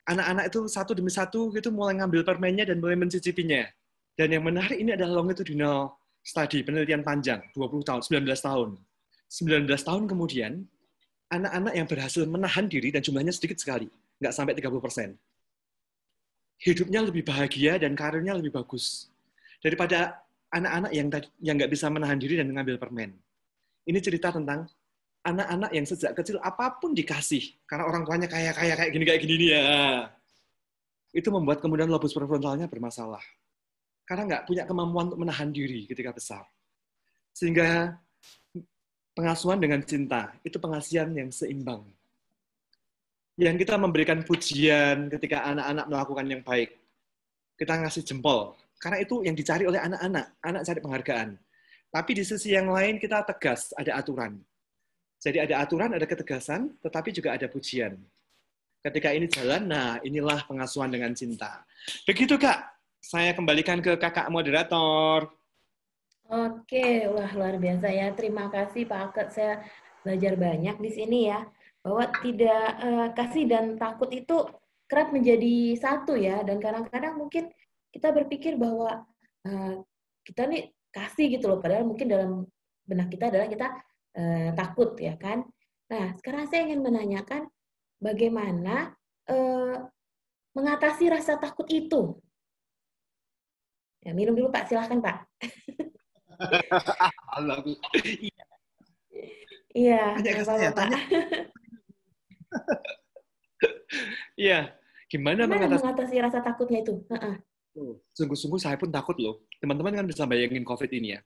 Anak-anak itu satu demi satu gitu mulai ngambil permennya dan mulai mencicipinya. Dan yang menarik ini adalah longitudinal study, penelitian panjang, 20 tahun, 19 tahun. 19 tahun kemudian, anak-anak yang berhasil menahan diri dan jumlahnya sedikit sekali, nggak sampai 30%. Hidupnya lebih bahagia dan karirnya lebih bagus daripada anak-anak yang nggak bisa menahan diri dan mengambil permen. Ini cerita tentang anak-anak yang sejak kecil apapun dikasih karena orang tuanya kayak gini ya. Itu membuat kemudian lobus prefrontalnya bermasalah. Karena nggak punya kemampuan untuk menahan diri ketika besar. Sehingga pengasuhan dengan cinta itu pengasihan yang seimbang. Yang kita memberikan pujian ketika anak-anak melakukan yang baik. Kita ngasih jempol. Karena itu yang dicari oleh anak-anak. Anak cari penghargaan. Tapi di sisi yang lain kita tegas, ada aturan. Jadi ada aturan, ada ketegasan, tetapi juga ada pujian. Ketika ini jalan, nah inilah pengasuhan dengan cinta. Begitu Kak, saya kembalikan ke kakak moderator. Oke, wah luar biasa ya. Terima kasih Pak Aket. Saya belajar banyak di sini ya. Bahwa tidak kasih dan takut itu kerap menjadi satu ya. Dan kadang-kadang mungkin kita berpikir bahwa kita nih kasih gitu loh. Padahal mungkin dalam benak kita adalah kita takut ya kan. Nah sekarang saya ingin menanyakan bagaimana mengatasi rasa takut itu. Ya, minum dulu Pak, silahkan Pak. Iya, tanya, Pak. Iya, gimana mengatasi rasa takutnya itu? Sungguh-sungguh saya pun takut loh. Teman-teman kan bisa bayangin COVID ini ya.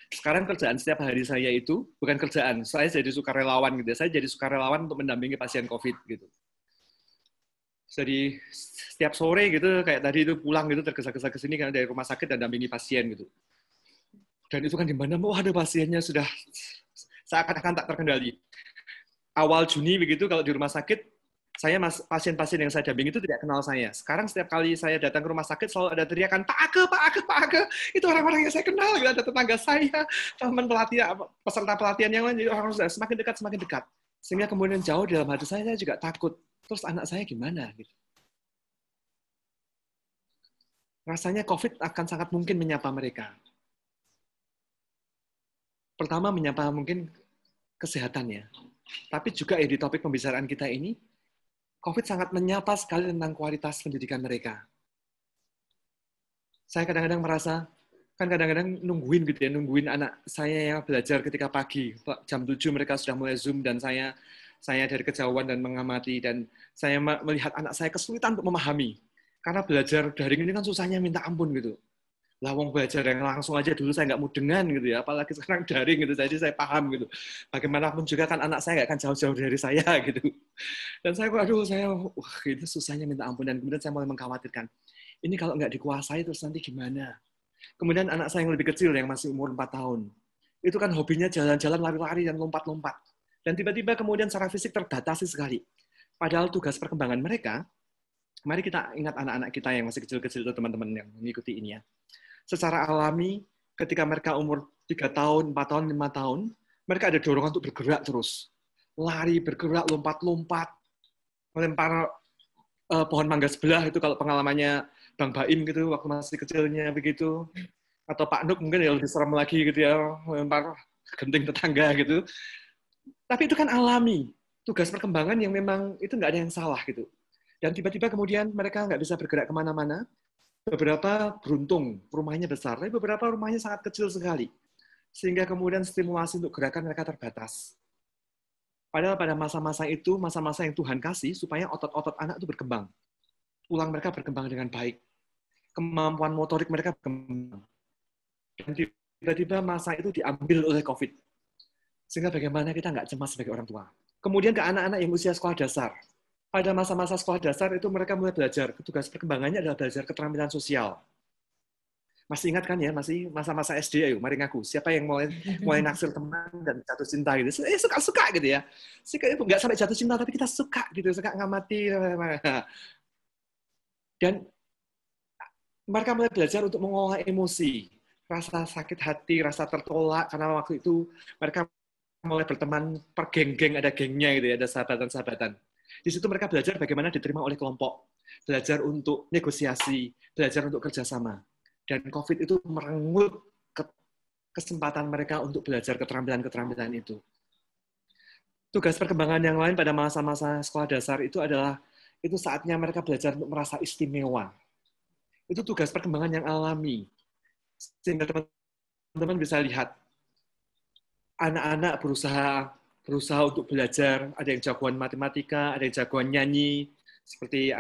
Sekarang kerjaan setiap hari saya itu, bukan kerjaan, saya jadi sukarelawan gitu ya. Saya jadi sukarelawan untuk mendampingi pasien COVID gitu. Jadi setiap sore gitu, kayak tadi itu pulang gitu, tergesa-gesa ke sini karena dari rumah sakit dan dampingi pasien gitu. Dan itu kan di mana, ada pasiennya sudah seakan-akan tak terkendali. Awal Juni begitu, kalau di rumah sakit, pasien-pasien yang saya dampingi itu tidak kenal saya. Sekarang setiap kali saya datang ke rumah sakit selalu ada teriakan, Pak Ake, Pak Ake, Pak Ake. Itu orang-orang yang saya kenal, gitu. Ada tetangga saya, teman pelatihan, peserta pelatihan yang lain, jadi orang sudah semakin dekat. Sehingga kemudian jauh dalam hati saya juga takut. Terus anak saya gimana? Gitu. Rasanya COVID akan sangat mungkin menyapa mereka. Pertama menyapa mungkin kesehatannya. Tapi juga di topik pembicaraan kita ini, COVID sangat menyapa sekali tentang kualitas pendidikan mereka. Saya kadang-kadang merasa, kan kadang-kadang nungguin anak saya yang belajar ketika pagi. Jam 7 mereka sudah mulai Zoom dan saya dari kejauhan dan mengamati, dan saya melihat anak saya kesulitan untuk memahami. Karena belajar daring ini kan susahnya minta ampun gitu. Lawang belajar yang langsung aja dulu saya nggak mau dengan gitu ya, apalagi sekarang daring gitu, jadi saya paham gitu. Bagaimanapun juga kan anak saya nggak akan jauh-jauh dari saya gitu. Dan saya itu susahnya minta ampun, dan kemudian saya mulai mengkhawatirkan, ini kalau nggak dikuasai terus nanti gimana? Kemudian anak saya yang lebih kecil yang masih umur 4 tahun, itu kan hobinya jalan-jalan, lari-lari dan lompat-lompat. Dan tiba-tiba kemudian secara fisik terbatasi sekali. Padahal tugas perkembangan mereka, mari kita ingat anak-anak kita yang masih kecil-kecil itu, teman-teman yang mengikuti ini ya. Secara alami, ketika mereka umur 3 tahun, 4 tahun, 5 tahun, mereka ada dorongan untuk bergerak terus. Lari, bergerak, lompat-lompat, melempar pohon mangga sebelah, itu kalau pengalamannya Bang Baim gitu, waktu masih kecilnya begitu. Atau Pak Nuk mungkin ya lebih serem lagi gitu ya, melempar genting tetangga gitu. Tapi itu kan alami. Tugas perkembangan yang memang itu nggak ada yang salah gitu. Dan tiba-tiba kemudian mereka nggak bisa bergerak kemana-mana. Beberapa beruntung, rumahnya besar, tapi beberapa rumahnya sangat kecil sekali. Sehingga kemudian stimulasi untuk gerakan mereka terbatas. Padahal pada masa-masa itu, masa-masa yang Tuhan kasih, supaya otot-otot anak itu berkembang. Tulang mereka berkembang dengan baik. Kemampuan motorik mereka berkembang. Dan tiba-tiba masa itu diambil oleh COVID. Sehingga bagaimana kita nggak cemas sebagai orang tua. Kemudian ke anak-anak yang usia sekolah dasar. Pada masa-masa sekolah dasar itu mereka mulai belajar. Tugas perkembangannya adalah belajar keterampilan sosial. Masih ingat kan ya, masih masa-masa SD, ayo mari ngaku. Siapa yang mulai naksir teman dan jatuh cinta gitu. Suka-suka gitu ya. Nggak sampai jatuh cinta, tapi kita suka gitu, suka ngamati. Dan mereka mulai belajar untuk mengolah emosi. Rasa sakit hati, rasa tertolak, karena waktu itu mereka mulai berteman per geng-geng, ada gengnya gitu ya, ada sahabatan-sahabatan. Di situ mereka belajar bagaimana diterima oleh kelompok, belajar untuk negosiasi, belajar untuk kerjasama. Dan COVID itu merenggut kesempatan mereka untuk belajar keterampilan-keterampilan itu. Tugas perkembangan yang lain pada masa-masa sekolah dasar itu adalah, itu saatnya mereka belajar untuk merasa istimewa. Itu tugas perkembangan yang alami. Sehingga teman-teman bisa lihat, anak-anak berusaha untuk belajar, ada yang jagoan matematika, ada yang jagoan nyanyi, seperti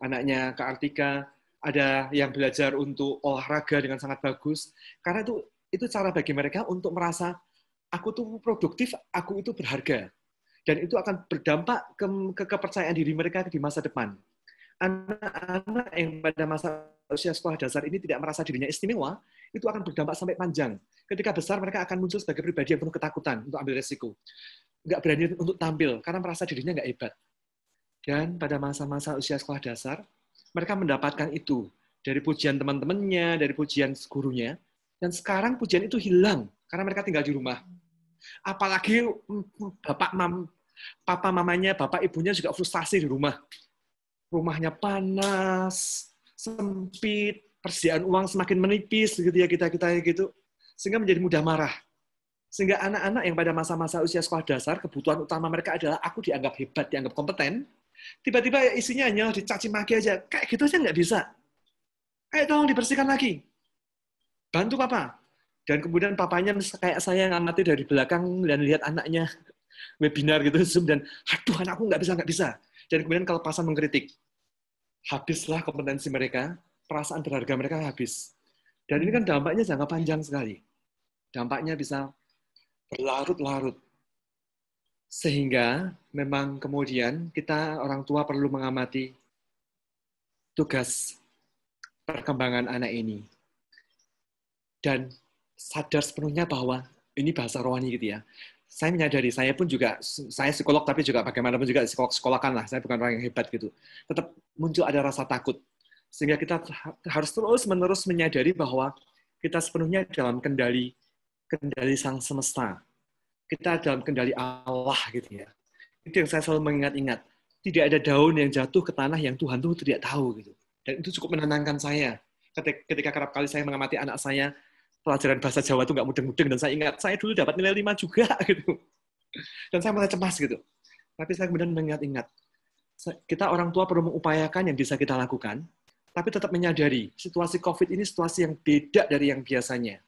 anaknya Kak Artika, ada yang belajar untuk olahraga dengan sangat bagus, karena itu cara bagi mereka untuk merasa, aku tuh produktif, aku itu berharga. Dan itu akan berdampak ke kepercayaan diri mereka di masa depan. Anak-anak yang pada masa usia sekolah dasar ini tidak merasa dirinya istimewa, itu akan berdampak sampai panjang. Ketika besar, mereka akan muncul sebagai pribadi yang penuh ketakutan untuk ambil resiko. Nggak berani untuk tampil, karena merasa dirinya nggak hebat. Dan pada masa-masa usia sekolah dasar, mereka mendapatkan itu dari pujian teman-temannya, dari pujian gurunya, dan sekarang pujian itu hilang, karena mereka tinggal di rumah. Apalagi papa mamanya, bapak ibunya juga frustasi di rumah. Rumahnya panas, sempit, persediaan uang semakin menipis, gitu ya kita gitu, sehingga menjadi mudah marah. Sehingga anak-anak yang pada masa-masa usia sekolah dasar, kebutuhan utama mereka adalah aku dianggap hebat, dianggap kompeten, tiba-tiba isinya hanya dicaci maki aja. Kayak gitu aja nggak bisa. Ayo tolong dibersihkan lagi. Bantu papa. Dan kemudian papanya kayak saya yang ngamati dari belakang dan lihat anaknya webinar gitu, Zoom, dan aduh anakku nggak bisa. Dan kemudian kelepasan mengkritik. Habislah kompetensi mereka, perasaan berharga mereka habis. Dan ini kan dampaknya jangka panjang sekali. Dampaknya bisa berlarut-larut. Sehingga memang kemudian kita orang tua perlu mengamati tugas perkembangan anak ini. Dan sadar sepenuhnya bahwa ini bahasa rohani gitu ya. Saya menyadari, saya pun juga, saya psikolog tapi juga bagaimanapun juga sekolahkan lah, saya bukan orang yang hebat gitu. Tetap muncul ada rasa takut. Sehingga kita harus terus-menerus menyadari bahwa kita sepenuhnya dalam kendali sang semesta. Kita dalam kendali Allah gitu ya. Itu yang saya selalu mengingat-ingat. Tidak ada daun yang jatuh ke tanah yang Tuhan tuh tidak tahu gitu. Dan itu cukup menenangkan saya. Ketika kerap kali saya mengamati anak saya, pelajaran bahasa Jawa itu nggak mudeng-mudeng, dan saya ingat, saya dulu dapat nilai 5 juga gitu. Dan saya mulai cemas gitu. Tapi saya kemudian mengingat-ingat, kita orang tua perlu mengupayakan yang bisa kita lakukan, tapi tetap menyadari situasi COVID ini situasi yang beda dari yang biasanya.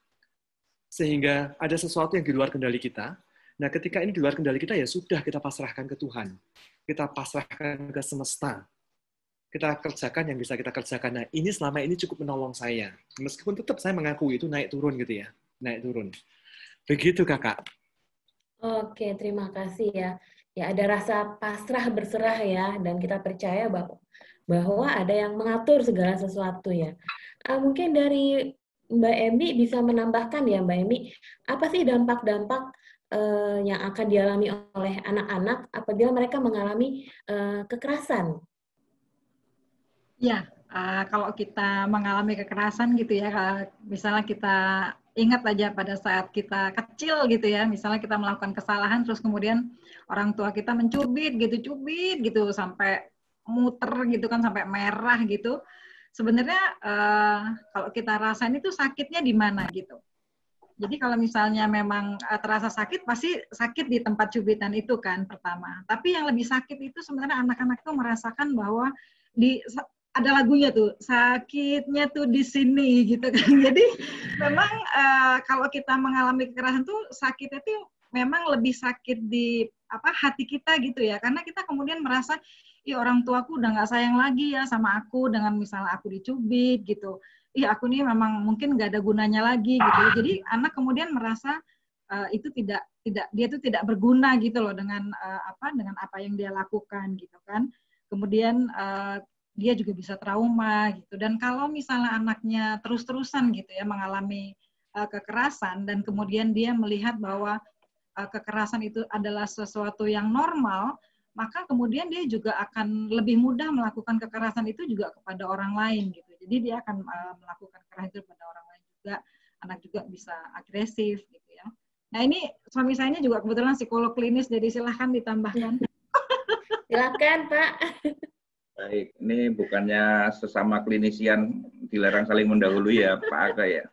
Sehingga ada sesuatu yang di luar kendali kita. Nah, ketika ini di luar kendali kita, ya sudah kita pasrahkan ke Tuhan. Kita pasrahkan ke semesta. Kita kerjakan yang bisa kita kerjakan. Nah, ini selama ini cukup menolong saya. Meskipun tetap saya mengakui itu naik turun gitu ya. Naik turun. Begitu, Kakak. Oke, terima kasih ya. Ya, ada rasa pasrah berserah ya, dan kita percaya bahwa ada yang mengatur segala sesuatu ya. Mungkin dari Mbak Emi bisa menambahkan ya, Mbak Emi, apa sih dampak-dampak yang akan dialami oleh anak-anak apabila mereka mengalami kekerasan? Ya, kalau kita mengalami kekerasan gitu ya, misalnya kita ingat aja pada saat kita kecil gitu ya, misalnya kita melakukan kesalahan terus kemudian orang tua kita cubit gitu sampai muter gitu kan, sampai merah gitu. Sebenarnya kalau kita rasain itu sakitnya di mana gitu. Jadi kalau misalnya memang terasa sakit, pasti sakit di tempat cubitan itu kan pertama. Tapi yang lebih sakit itu sebenarnya anak-anak itu merasakan bahwa ada lagunya tuh, sakitnya tuh di sini gitu kan. Jadi memang kalau kita mengalami kekerasan tuh sakitnya tuh memang lebih sakit di hati kita gitu ya. Karena kita kemudian merasa, ih orang tuaku udah nggak sayang lagi ya sama aku dengan misalnya aku dicubit gitu. Ih aku nih memang mungkin nggak ada gunanya lagi gitu. Jadi anak kemudian merasa itu tidak dia tuh tidak berguna gitu loh dengan apa yang dia lakukan gitu kan. Kemudian dia juga bisa trauma gitu. Dan kalau misalnya anaknya terus-terusan gitu ya mengalami kekerasan dan kemudian dia melihat bahwa kekerasan itu adalah sesuatu yang normal, maka kemudian dia juga akan lebih mudah melakukan kekerasan itu juga kepada orang lain gitu. Jadi dia akan melakukan kekerasan itu kepada orang lain juga. Anak juga bisa agresif gitu ya. Nah ini suami saya juga kebetulan psikolog klinis, jadi silahkan ditambahkan. Silakan Pak. Baik, ini bukannya sesama klinisian dilarang saling mendahului ya, Pak Aga ya.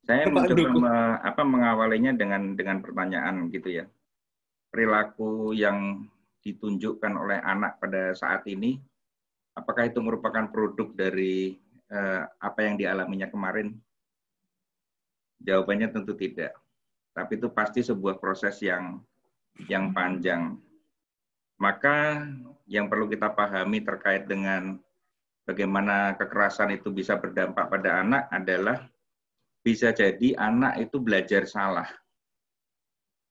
Saya mencoba mengawalinya dengan pertanyaan gitu ya. Perilaku yang ditunjukkan oleh anak pada saat ini, apakah itu merupakan produk dari apa yang dialaminya kemarin? Jawabannya tentu tidak. Tapi itu pasti sebuah proses yang panjang. Maka yang perlu kita pahami terkait dengan bagaimana kekerasan itu bisa berdampak pada anak adalah bisa jadi anak itu belajar salah.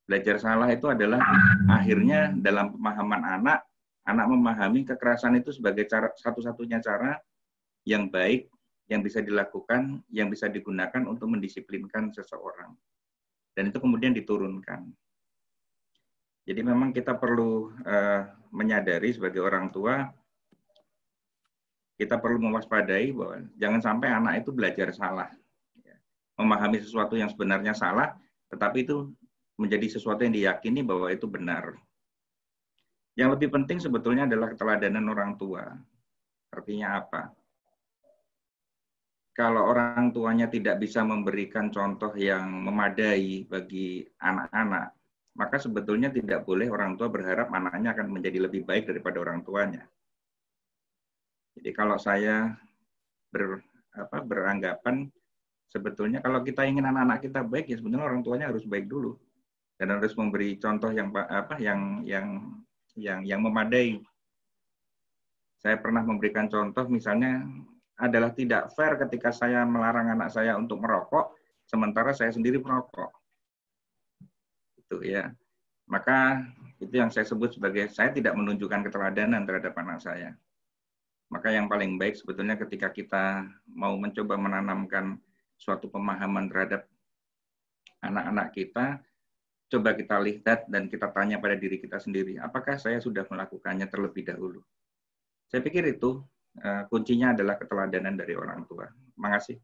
Belajar salah itu adalah akhirnya dalam pemahaman anak memahami kekerasan itu sebagai satu-satunya cara yang baik, yang bisa dilakukan, yang bisa digunakan untuk mendisiplinkan seseorang. Dan itu kemudian diturunkan. Jadi memang kita perlu menyadari sebagai orang tua, kita perlu mewaspadai bahwa jangan sampai anak itu belajar salah. Memahami sesuatu yang sebenarnya salah, tetapi itu menjadi sesuatu yang diyakini bahwa itu benar. Yang lebih penting sebetulnya adalah keteladanan orang tua. Artinya apa? Kalau orang tuanya tidak bisa memberikan contoh yang memadai bagi anak-anak, maka sebetulnya tidak boleh orang tua berharap anaknya akan menjadi lebih baik daripada orang tuanya. Jadi kalau saya beranggapan, sebetulnya kalau kita ingin anak-anak kita baik, ya sebenarnya orang tuanya harus baik dulu dan harus memberi contoh yang memadai. Saya pernah memberikan contoh misalnya adalah tidak fair ketika saya melarang anak saya untuk merokok, sementara saya sendiri merokok. Itu ya. Maka itu yang saya sebut sebagai saya tidak menunjukkan keteladanan terhadap anak saya. Maka yang paling baik sebetulnya ketika kita mau mencoba menanamkan suatu pemahaman terhadap anak-anak kita, coba kita lihat dan kita tanya pada diri kita sendiri, apakah saya sudah melakukannya terlebih dahulu? Saya pikir itu kuncinya adalah keteladanan dari orang tua. Terima kasih.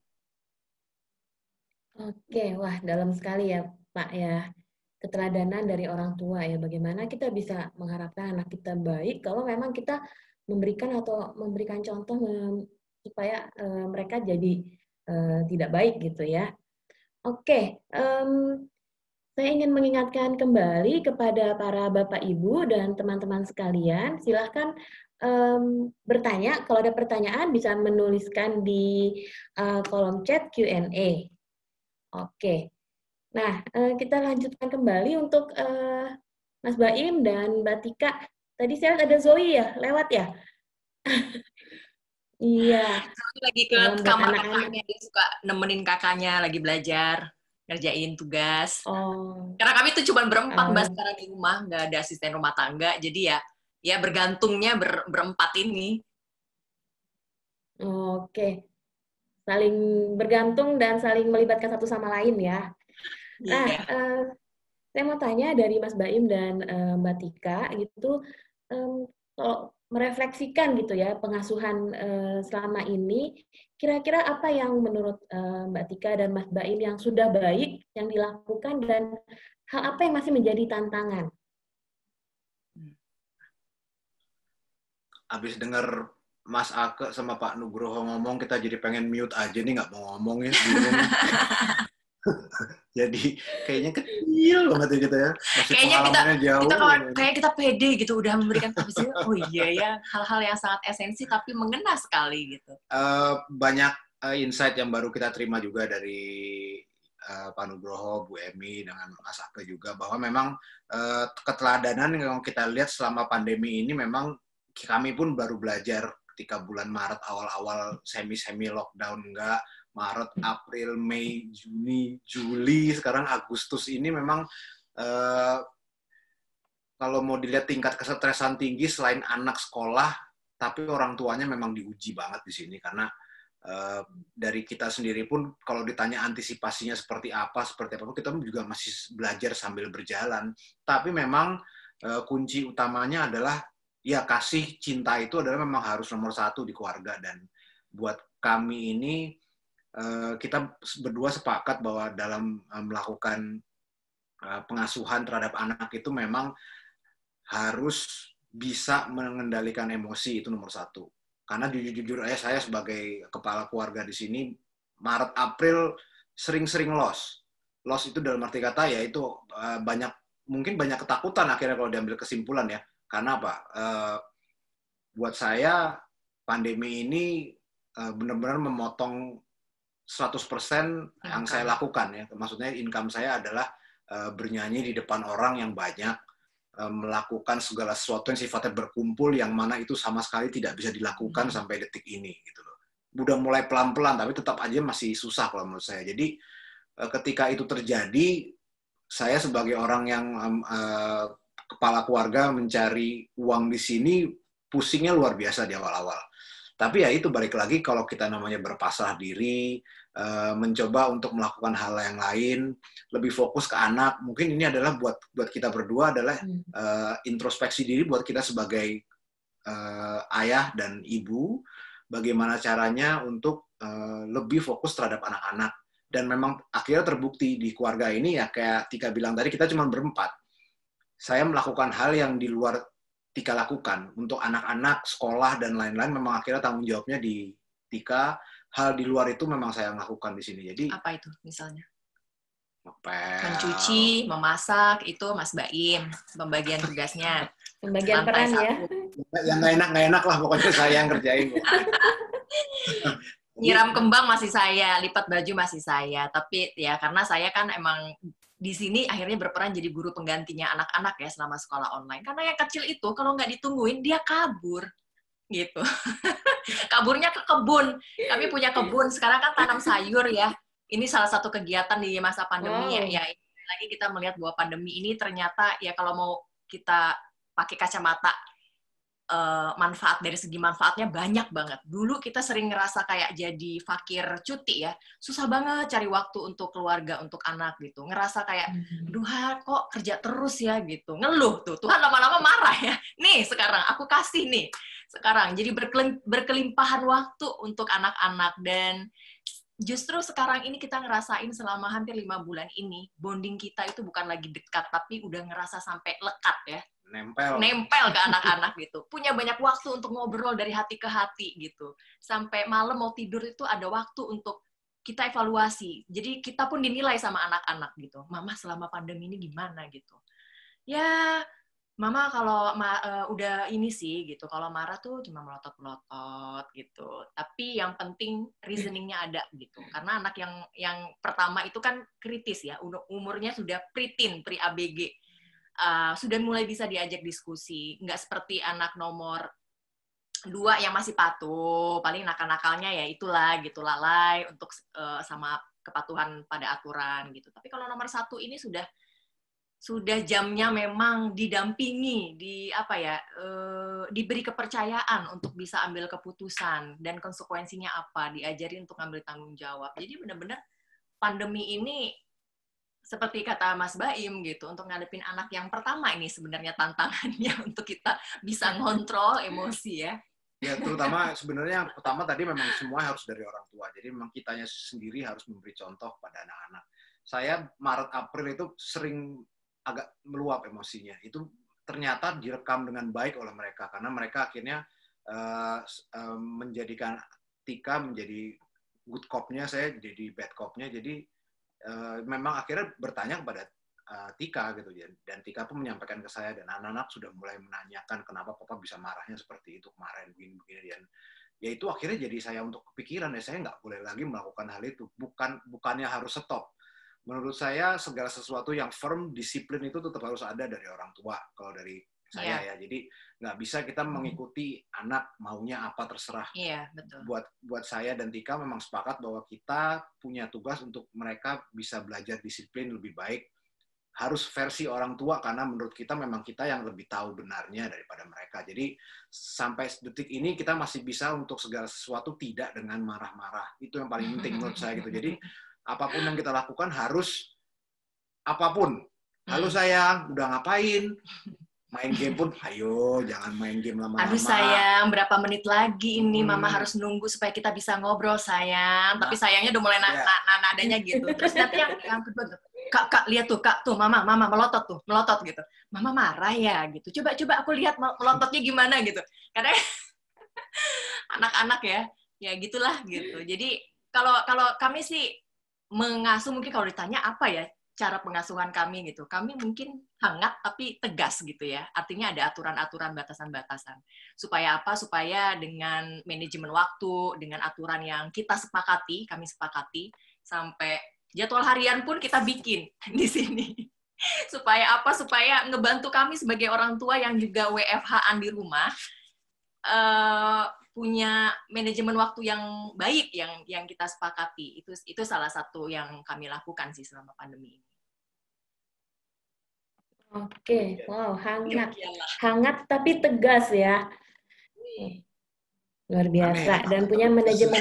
Oke, wah dalam sekali ya Pak ya. Keteladanan dari orang tua ya. Bagaimana kita bisa mengharapkan anak kita baik kalau memang kita memberikan contoh supaya mereka jadi tidak baik gitu ya. Oke, saya ingin mengingatkan kembali kepada para Bapak Ibu dan teman-teman sekalian, silahkan bertanya. Kalau ada pertanyaan bisa menuliskan di kolom chat Q&A. Oke, nah kita lanjutkan kembali untuk Mas Baim dan Mbak Tika. Tadi saya lihat ada Zoe ya, lewat ya? Iya. Lagi ke kamar kakaknya, dia suka nemenin kakaknya lagi belajar, ngerjain tugas. Oh. Karena kami tuh cuma berempat Mbak sekarang di rumah, nggak ada asisten rumah tangga, jadi ya bergantungnya berempat ini. Oke, saling bergantung dan saling melibatkan satu sama lain ya. Nah, saya mau tanya dari Mas Baim dan Mbak Tika gitu, kalau merefleksikan gitu ya pengasuhan selama ini, kira-kira apa yang menurut Mbak Tika dan Mas Baim yang sudah baik yang dilakukan dan hal apa yang masih menjadi tantangan? Habis dengar Mas Ake sama Pak Nugroho ngomong, kita jadi pengen mute aja nih, nggak mau ngomong ya. Jadi kayaknya kecil banget ya kita ya. Masih kayaknya jauh. Kayak kita pede gitu udah memberikan kapasitas. Oh iya ya, hal-hal yang sangat esensi tapi mengena sekali gitu. Banyak insight yang baru kita terima juga dari Pak Nugroho, Bu Emi, dengan Mas Ake juga, bahwa memang keteladanan yang kita lihat selama pandemi ini memang kami pun baru belajar ketika bulan Maret awal-awal semi lockdown, enggak, Maret, April, Mei, Juni, Juli, sekarang Agustus ini memang kalau mau dilihat tingkat kesetresan tinggi selain anak sekolah, tapi orang tuanya memang diuji banget di sini karena dari kita sendiri pun kalau ditanya antisipasinya seperti apa kita juga masih belajar sambil berjalan. Tapi memang kunci utamanya adalah ya kasih, cinta itu adalah memang harus nomor satu di keluarga. Dan buat kami ini kita berdua sepakat bahwa dalam melakukan pengasuhan terhadap anak itu memang harus bisa mengendalikan emosi, itu nomor satu. Karena jujur aja saya sebagai kepala keluarga di sini, Maret, April sering-sering loss. Loss itu dalam arti kata ya itu mungkin banyak ketakutan akhirnya kalau diambil kesimpulan ya. Karena apa? Buat saya pandemi ini benar-benar memotong 100% yang saya lakukan ya. Maksudnya income saya adalah bernyanyi di depan orang yang banyak, melakukan segala sesuatu yang sifatnya berkumpul, yang mana itu sama sekali tidak bisa dilakukan sampai detik ini gitu loh. Udah mulai pelan-pelan tapi tetap aja masih susah kalau menurut saya. Jadi ketika itu terjadi, saya sebagai orang yang kepala keluarga mencari uang di sini pusingnya luar biasa di awal-awal. Tapi ya itu balik lagi kalau kita namanya berpasrah diri, mencoba untuk melakukan hal yang lain, lebih fokus ke anak. Mungkin ini adalah buat kita berdua adalah introspeksi diri buat kita sebagai ayah dan ibu, bagaimana caranya untuk lebih fokus terhadap anak-anak. Dan memang akhirnya terbukti di keluarga ini ya kayak Tika bilang tadi, kita cuma berempat. Saya melakukan hal yang di luar Tika lakukan. Untuk anak-anak, sekolah, dan lain-lain memang akhirnya tanggung jawabnya di Tika. Hal di luar itu memang saya lakukan di sini. Jadi apa itu misalnya? Ngepel. Mencuci, memasak, itu Mas Baim. Pembagian tugasnya. Pembagian peran ya. Yang nggak enak lah pokoknya saya yang kerjain. Nyiram kembang masih saya, lipat baju masih saya. Tapi ya karena saya kan emang di sini akhirnya berperan jadi guru penggantinya anak-anak ya selama sekolah online. Karena yang kecil itu kalau nggak ditungguin dia kabur. gitu. Kaburnya ke kebun. Kami punya kebun, sekarang kan tanam sayur ya. Ini salah satu kegiatan di masa pandemi ya. Lagi kita melihat bahwa pandemi ini ternyata ya kalau mau kita pakai kacamata manfaat, dari segi manfaatnya banyak banget. Dulu kita sering ngerasa kayak jadi fakir cuti ya, susah banget cari waktu untuk keluarga, untuk anak gitu. Ngerasa kayak, duh kok kerja terus ya gitu. Ngeluh tuh, Tuhan lama-lama marah ya. Nih sekarang aku kasih nih. Sekarang jadi berkelimpahan waktu untuk anak-anak, dan justru sekarang ini kita ngerasain selama hampir 5 bulan ini, bonding kita itu bukan lagi dekat, tapi udah ngerasa sampai lekat ya. Nempel ke anak-anak gitu. Punya banyak waktu untuk ngobrol dari hati ke hati gitu. Sampai malam mau tidur itu ada waktu untuk kita evaluasi. Jadi kita pun dinilai sama anak-anak gitu. Mama selama pandemi ini gimana gitu. Ya, Mama kalau udah ini sih gitu. Kalau marah tuh cuma melotot-melotot gitu. Tapi yang penting reasoningnya ada gitu. Karena anak yang pertama itu kan kritis ya. Umurnya sudah pre-teen, pre-ABG. Sudah mulai bisa diajak diskusi, nggak seperti anak nomor 2 yang masih patuh, paling nakal-nakalnya ya itulah gitu, lalai untuk sama kepatuhan pada aturan gitu. Tapi kalau nomor 1 ini sudah jamnya memang didampingi, diberi kepercayaan untuk bisa ambil keputusan dan konsekuensinya apa, diajari untuk ambil tanggung jawab. Jadi benar-benar pandemi ini seperti kata Mas Baim gitu, untuk ngadepin anak yang pertama ini sebenarnya tantangannya untuk kita bisa ngontrol emosi ya. Ya, terutama sebenarnya yang pertama tadi memang semua harus dari orang tua. Jadi memang kitanya sendiri harus memberi contoh pada anak-anak. Saya Maret April itu sering agak meluap emosinya. Itu ternyata direkam dengan baik oleh mereka, karena mereka akhirnya menjadikan Tika menjadi good cop-nya, saya jadi bad cop-nya. Jadi memang akhirnya bertanya kepada Tika gitu, dan Tika pun menyampaikan ke saya, dan anak-anak sudah mulai menanyakan kenapa papa bisa marahnya seperti itu kemarin begini, dan ya itu akhirnya jadi saya untuk kepikiran ya, saya nggak boleh lagi melakukan hal itu. Bukannya harus stop. Menurut saya segala sesuatu yang firm, disiplin itu tetap harus ada dari orang tua kalau dari saya ya. Jadi nggak bisa kita mengikuti anak maunya apa terserah. Iya, betul. Buat saya dan Tika memang sepakat bahwa kita punya tugas untuk mereka bisa belajar disiplin lebih baik. Harus versi orang tua, karena menurut kita memang kita yang lebih tahu benarnya daripada mereka. Jadi sampai detik ini kita masih bisa untuk segala sesuatu tidak dengan marah-marah. Itu yang paling penting menurut saya gitu. Jadi apapun yang kita lakukan harus apapun. Halo sayang, udah ngapain? Main game pun, ayo jangan main game lama-lama. Aduh sayang, berapa menit lagi ini Mama harus nunggu supaya kita bisa ngobrol sayang. Tapi sayangnya udah mulai nadanya gitu. Terus nanti yang kedua, Kak lihat tuh, Kak tuh Mama melotot gitu. Mama marah ya gitu. Coba aku lihat melototnya gimana gitu. Karena anak-anak ya gitulah gitu. Jadi kalau kami sih mengasuh, mungkin kalau ditanya apa ya cara pengasuhan kami gitu. Kami mungkin hangat tapi tegas gitu ya. Artinya ada aturan-aturan, batasan-batasan. Supaya apa? Supaya dengan manajemen waktu, dengan aturan yang kita sepakati, kami sepakati, sampai jadwal harian pun kita bikin di sini. Supaya apa? Supaya ngebantu kami sebagai orang tua yang juga WFH-an di rumah, punya manajemen waktu yang baik yang kita sepakati. Itu salah satu yang kami lakukan sih selama pandemi ini. Oke, wow, hangat tapi tegas ya. Luar biasa. Dan punya manajemen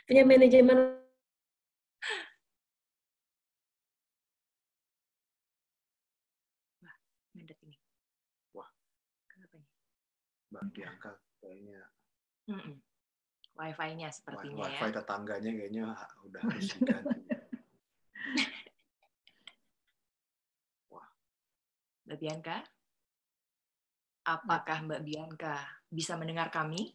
punya manajemen. Wah, kenapa ini? Mbak Bianca kayaknya. Wi-Fi-nya sepertinya Wi-Fi tetangganya kayaknya udah harus diganti. Mbak Bianca? Apakah Mbak Bianca bisa mendengar kami?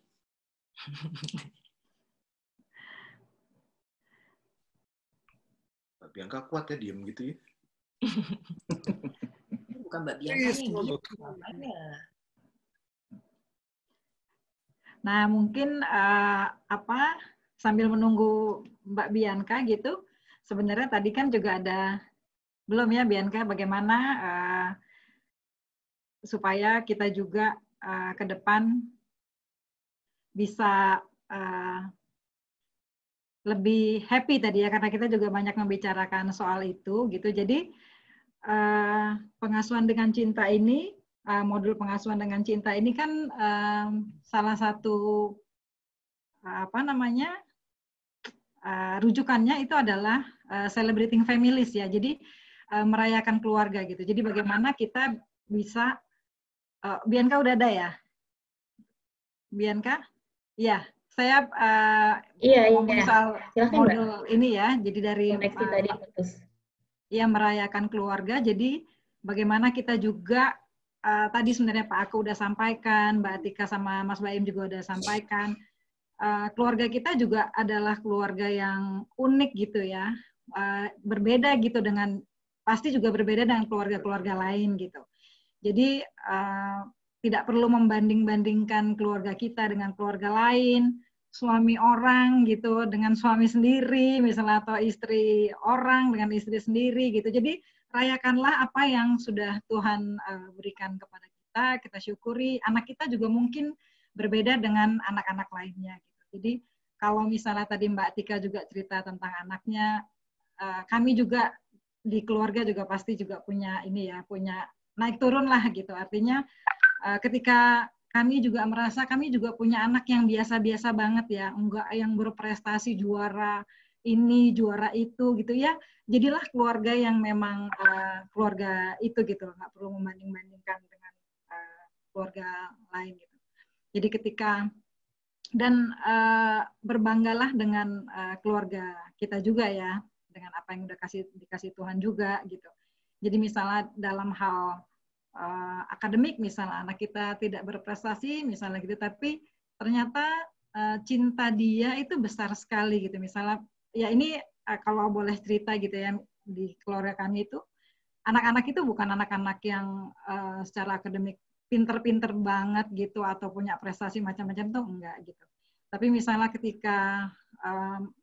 Mbak Bianca kuat ya, diem gitu ya. Bukan Mbak Bianca nih, Nah, mungkin sambil menunggu Mbak Bianca gitu, sebenarnya tadi kan juga ada, belum ya Bianca, bagaimana supaya kita juga ke depan bisa lebih happy tadi ya, karena kita juga banyak membicarakan soal itu gitu. Jadi pengasuhan dengan cinta ini, modul pengasuhan dengan cinta ini kan salah satu rujukannya itu adalah celebrating families ya. Jadi merayakan keluarga gitu. Jadi bagaimana kita bisa Bianca udah ada ya? Bianca? Iya, saya ngomong soal model ini ya. Jadi dari tadi putus. Ya, merayakan keluarga. Jadi bagaimana kita juga tadi sebenarnya Pak Aku udah sampaikan, Mbak Atika sama Mas Baim juga udah sampaikan. Keluarga kita juga adalah keluarga yang unik gitu ya. Berbeda gitu pasti juga berbeda dengan keluarga-keluarga lain gitu. Jadi tidak perlu membanding-bandingkan keluarga kita dengan keluarga lain, suami orang gitu dengan suami sendiri misalnya, atau istri orang dengan istri sendiri gitu. Jadi rayakanlah apa yang sudah Tuhan berikan kepada kita syukuri. Anak kita juga mungkin berbeda dengan anak-anak lainnya gitu. Jadi kalau misalnya tadi Mbak Tika juga cerita tentang anaknya, kami juga di keluarga juga pasti juga punya punya naik turun lah gitu. Artinya ketika kami juga merasa kami juga punya anak yang biasa-biasa banget ya, enggak yang berprestasi juara ini, juara itu gitu ya. Jadilah keluarga yang memang keluarga itu gitu, nggak perlu membanding-bandingkan dengan keluarga lain gitu. Jadi berbanggalah dengan keluarga kita juga ya, dengan apa yang udah dikasih Tuhan juga gitu. Jadi misalnya dalam hal akademik misalnya anak kita tidak berprestasi misalnya gitu, tapi ternyata cinta dia itu besar sekali gitu. Misalnya ya ini kalau boleh cerita gitu ya, di keluarga kami itu anak-anak itu bukan anak-anak yang secara akademik pinter-pinter banget gitu atau punya prestasi macam-macam tuh enggak gitu. Tapi misalnya ketika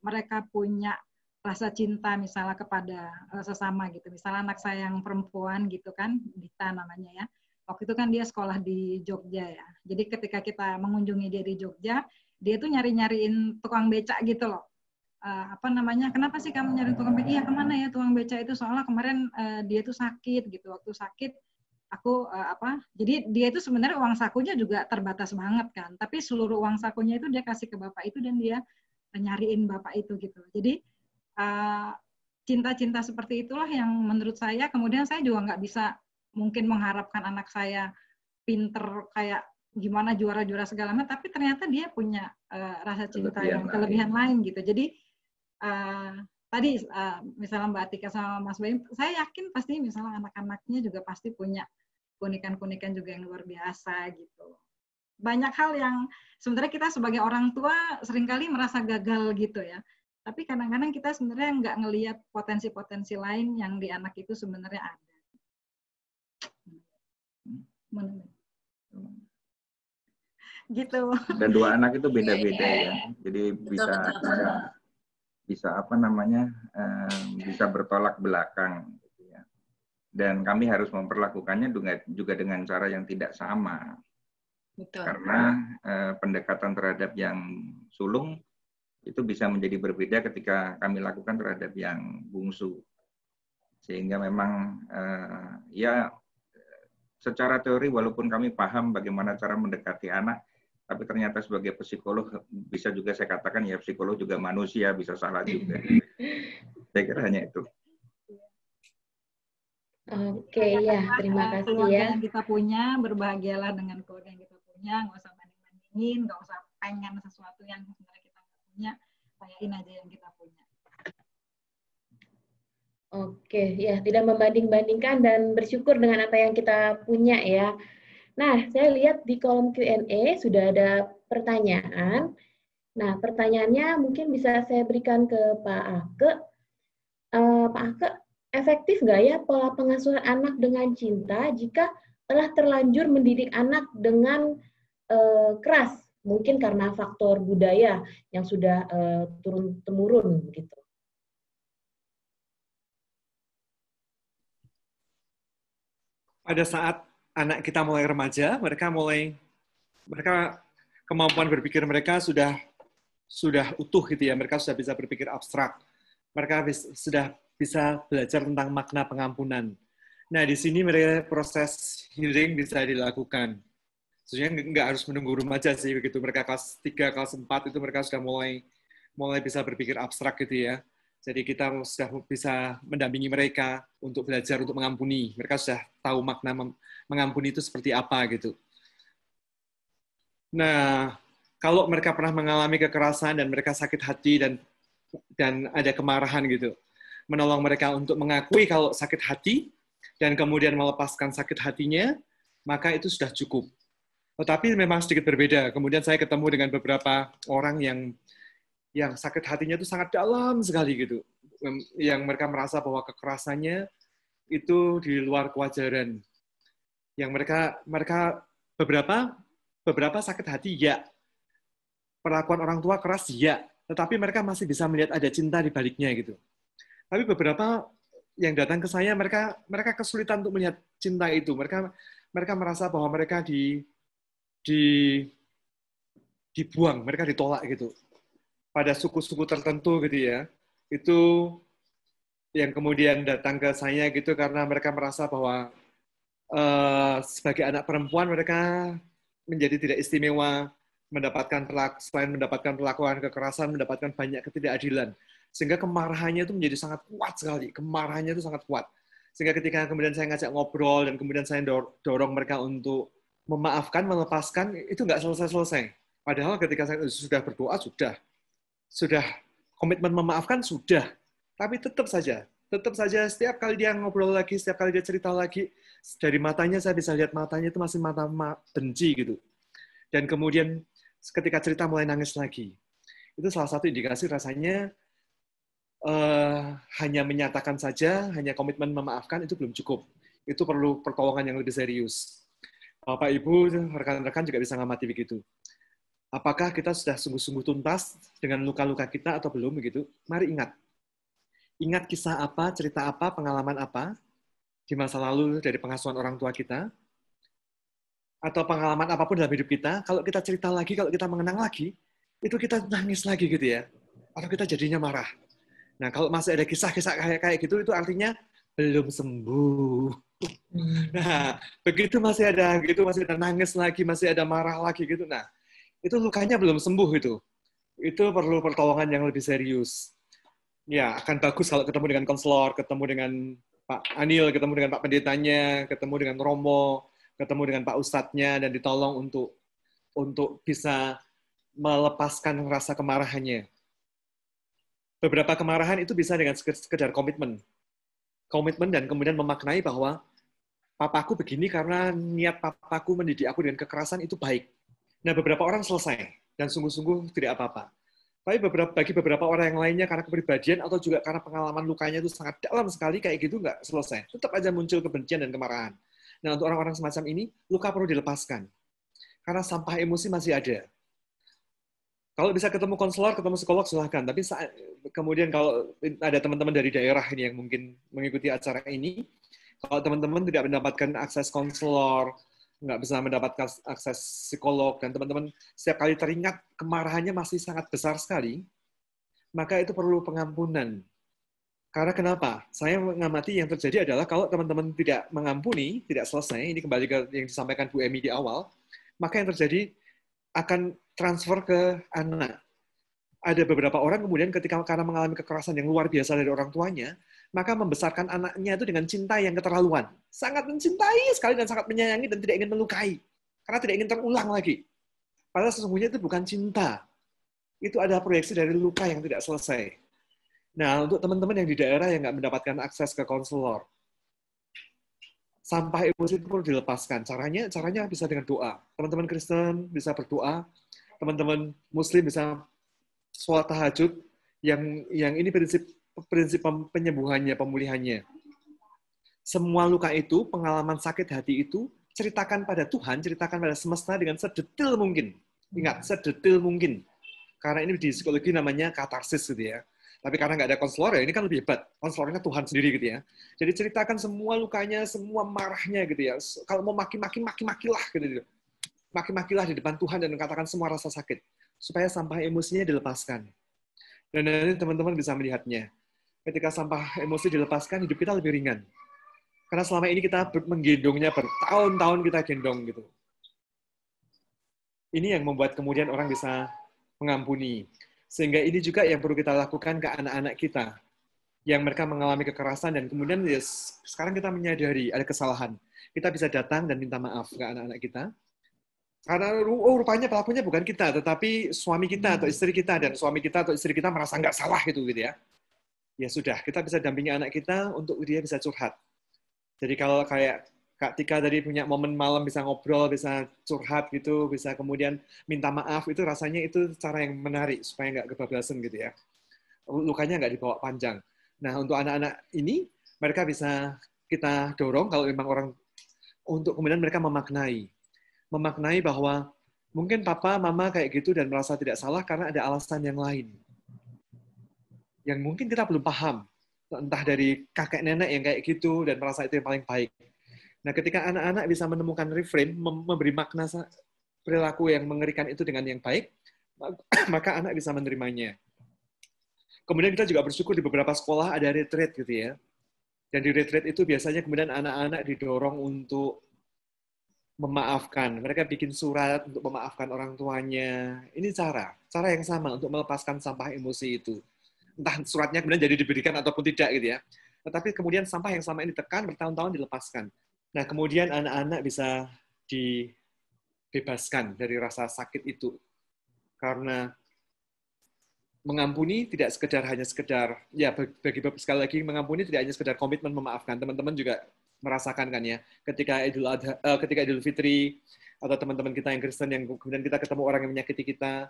mereka punya rasa cinta misalnya kepada sesama gitu. Misalnya anak saya yang perempuan gitu kan, Dita namanya ya. Waktu itu kan dia sekolah di Jogja ya. Jadi ketika kita mengunjungi dia di Jogja, dia tuh nyari-nyariin tukang becak gitu loh. Kenapa sih kamu nyari tukang becak? Iya, kemana ya tukang becak itu? Soalnya kemarin dia tuh sakit gitu. Waktu sakit aku jadi dia itu sebenarnya uang sakunya juga terbatas banget kan. Tapi seluruh uang sakunya itu dia kasih ke bapak itu dan dia nyariin bapak itu gitu. Jadi cinta-cinta seperti itulah yang menurut saya, kemudian saya juga nggak bisa mungkin mengharapkan anak saya pinter kayak gimana juara-juara segala macam, tapi ternyata dia punya rasa cinta yang kelebihan lain gitu. Jadi tadi misalnya Mbak Atika sama Mas Baim, saya yakin pasti misalnya anak-anaknya juga pasti punya keunikan-keunikan juga yang luar biasa gitu. Banyak hal yang sebenarnya kita sebagai orang tua seringkali merasa gagal gitu ya. Tapi kadang-kadang kita sebenarnya nggak ngelihat potensi-potensi lain yang di anak itu sebenarnya ada. Gitu. Dan dua anak itu beda-beda ya. Jadi bisa bisa bertolak belakang. Gitu ya. Dan kami harus memperlakukannya juga dengan cara yang tidak sama. Betul. Karena pendekatan terhadap yang sulung itu bisa menjadi berbeda ketika kami lakukan terhadap yang bungsu. Sehingga memang secara teori walaupun kami paham bagaimana cara mendekati anak, tapi ternyata sebagai psikolog bisa juga saya katakan ya psikolog juga manusia, bisa salah juga. Saya kira hanya itu. Oke, ya, terima kasih keluarga ya. Yang kita punya, berbahagialah dengan keluarga yang kita punya, nggak usah banding-bandingin, nggak usah pengen sesuatu yang sebenarnya kita nggak punya, rayain aja yang kita punya. Oke, ya, tidak membanding-bandingkan dan bersyukur dengan apa yang kita punya ya. Nah, saya lihat di kolom Q&A sudah ada pertanyaan. Nah, pertanyaannya mungkin bisa saya berikan ke Pak Ake. Pak Ake, efektif nggak ya pola pengasuhan anak dengan cinta jika telah terlanjur mendidik anak dengan keras? Mungkin karena faktor budaya yang sudah turun-temurun gitu. Pada saat anak kita mulai remaja, mereka mulai mereka kemampuan berpikir mereka sudah utuh gitu ya. Mereka sudah bisa berpikir abstrak. Mereka sudah bisa belajar tentang makna pengampunan. Nah, di sini mereka proses healing bisa dilakukan. Sebenarnya nggak harus menunggu remaja sih begitu. Mereka kelas 3, kelas 4 itu mereka sudah mulai bisa berpikir abstrak gitu ya. Jadi kita sudah bisa mendampingi mereka untuk belajar untuk mengampuni. Mereka sudah tahu makna mengampuni itu seperti apa gitu. Nah, kalau mereka pernah mengalami kekerasan dan mereka sakit hati dan ada kemarahan gitu, menolong mereka untuk mengakui kalau sakit hati dan kemudian melepaskan sakit hatinya, maka itu sudah cukup. Tetapi memang sedikit berbeda. Kemudian saya ketemu dengan beberapa orang yang sakit hatinya itu sangat dalam sekali gitu, yang mereka merasa bahwa kekerasannya itu di luar kewajaran, yang mereka beberapa sakit hati ya, perlakuan orang tua keras ya, tetapi mereka masih bisa melihat ada cinta di baliknya gitu. Tapi beberapa yang datang ke saya mereka kesulitan untuk melihat cinta itu. Mereka merasa bahwa mereka dibuang, mereka ditolak gitu. Pada suku-suku tertentu gitu ya. Itu yang kemudian datang ke saya gitu karena mereka merasa bahwa sebagai anak perempuan mereka menjadi tidak istimewa, selain mendapatkan perlakuan kekerasan, mendapatkan banyak ketidakadilan. Sehingga kemarahannya itu menjadi sangat kuat sekali. Kemarahannya itu sangat kuat. Sehingga ketika kemudian saya ngajak ngobrol dan kemudian saya dorong mereka untuk memaafkan, melepaskan, itu nggak selesai-selesai. Padahal ketika saya sudah berdoa, sudah komitmen memaafkan, sudah. Tapi tetap saja setiap kali dia ngobrol lagi, setiap kali dia cerita lagi, dari matanya saya bisa lihat matanya itu masih mata benci gitu. Dan kemudian ketika cerita mulai nangis lagi. Itu salah satu indikasi rasanya hanya menyatakan saja, hanya komitmen memaafkan itu belum cukup. Itu perlu pertolongan yang lebih serius. Bapak, Ibu, rekan-rekan juga bisa ngamati begitu. Apakah kita sudah sungguh-sungguh tuntas dengan luka-luka kita atau belum begitu? Mari ingat. Ingat kisah apa, cerita apa, pengalaman apa di masa lalu dari pengasuhan orang tua kita, atau pengalaman apapun dalam hidup kita, kalau kita cerita lagi, kalau kita mengenang lagi, itu kita nangis lagi gitu ya. Atau kita jadinya marah. Nah, kalau masih ada kisah-kisah kayak gitu, itu artinya belum sembuh. Nah, begitu masih ada nangis lagi, masih ada marah lagi gitu. Nah, itu lukanya belum sembuh itu. Itu perlu pertolongan yang lebih serius. Ya, akan bagus kalau ketemu dengan konselor, ketemu dengan Pak Anil, ketemu dengan Pak Pendetanya, ketemu dengan Romo, ketemu dengan Pak Ustadznya, dan ditolong untuk bisa melepaskan rasa kemarahannya. Beberapa kemarahan itu bisa dengan sekedar komitmen dan kemudian memaknai bahwa papaku begini karena niat papaku mendidik aku dengan kekerasan itu baik. Nah, beberapa orang selesai dan sungguh-sungguh tidak apa-apa. Tapi bagi beberapa orang yang lainnya karena kepribadian atau juga karena pengalaman lukanya itu sangat dalam sekali, kayak gitu nggak selesai. Tetap aja muncul kebencian dan kemarahan. Nah, untuk orang-orang semacam ini, luka perlu dilepaskan. Karena sampah emosi masih ada. Kalau bisa ketemu konselor, ketemu psikolog, silahkan. Tapi kemudian kalau ada teman-teman dari daerah ini yang mungkin mengikuti acara ini, kalau teman-teman tidak mendapatkan akses konselor, nggak bisa mendapatkan akses psikolog, dan teman-teman setiap kali teringat kemarahannya masih sangat besar sekali, maka itu perlu pengampunan. Karena kenapa? Saya mengamati yang terjadi adalah kalau teman-teman tidak mengampuni, tidak selesai, ini kembali ke yang disampaikan Bu Emi di awal, maka yang terjadi akan transfer ke anak. Ada beberapa orang kemudian karena mengalami kekerasan yang luar biasa dari orang tuanya, maka membesarkan anaknya itu dengan cinta yang keterlaluan. Sangat mencintai sekali dan sangat menyayangi dan tidak ingin melukai. Karena tidak ingin terulang lagi. Padahal sesungguhnya itu bukan cinta. Itu ada proyeksi dari luka yang tidak selesai. Nah, untuk teman-teman yang di daerah yang nggak mendapatkan akses ke konselor, sampah emosi itu perlu dilepaskan. Caranya bisa dengan doa. Teman-teman Kristen bisa berdoa, teman-teman Muslim bisa sholat tahajud. Yang ini prinsip penyembuhannya, pemulihannya. Semua luka itu, pengalaman sakit hati itu, ceritakan pada Tuhan, ceritakan pada semesta dengan sedetil mungkin. Ingat, sedetil mungkin. Karena ini di psikologi namanya katarsis gitu ya. Tapi karena nggak ada konselor ya, ini kan lebih hebat. Konselornya Tuhan sendiri gitu ya. Jadi ceritakan semua lukanya, semua marahnya gitu ya. Kalau mau maki-makilah gitu. maki-makilah di depan Tuhan dan katakan semua rasa sakit, supaya sampah emosinya dilepaskan. Dan nanti teman-teman bisa melihatnya. Ketika sampah emosi dilepaskan, hidup kita lebih ringan. Karena selama ini kita menggendongnya bertahun-tahun kita gendong gitu. Ini yang membuat kemudian orang bisa mengampuni. Sehingga ini juga yang perlu kita lakukan ke anak-anak kita. Yang mereka mengalami kekerasan dan kemudian sekarang kita menyadari ada kesalahan. Kita bisa datang dan minta maaf ke anak-anak kita. Karena rupanya pelakunya bukan kita, tetapi suami kita atau istri kita, dan suami kita atau istri kita merasa nggak salah gitu ya. Ya sudah, kita bisa dampingi anak kita untuk dia bisa curhat. Jadi kalau kayak Kak Tika tadi punya momen malam bisa ngobrol, bisa curhat gitu, bisa kemudian minta maaf, itu rasanya itu cara yang menarik supaya nggak kebablasan gitu ya. Lukanya nggak dibawa panjang. Nah, untuk anak-anak ini, mereka bisa kita dorong kalau memang orang, untuk kemudian mereka memaknai bahwa mungkin papa, mama kayak gitu dan merasa tidak salah karena ada alasan yang lain. Yang mungkin kita belum paham. Entah dari kakek nenek yang kayak gitu dan merasa itu yang paling baik. Nah, ketika anak-anak bisa menemukan reframe, memberi makna perilaku yang mengerikan itu dengan yang baik, maka anak bisa menerimanya. Kemudian kita juga bersyukur di beberapa sekolah ada retreat gitu ya. Dan di retreat itu biasanya kemudian anak-anak didorong untuk memaafkan. Mereka bikin surat untuk memaafkan orang tuanya. Ini cara yang sama untuk melepaskan sampah emosi itu. Entah suratnya kemudian jadi diberikan ataupun tidak gitu ya. Tetapi kemudian sampah yang selama ini ditekan bertahun-tahun dilepaskan. Nah, kemudian anak-anak bisa dibebaskan dari rasa sakit itu. Karena mengampuni tidak hanya sekedar, ya bagi sekali lagi mengampuni tidak hanya sekedar komitmen memaafkan. Teman-teman juga merasakan kan ya, ketika Idul Fitri atau teman-teman kita yang Kristen yang kemudian kita ketemu orang yang menyakiti kita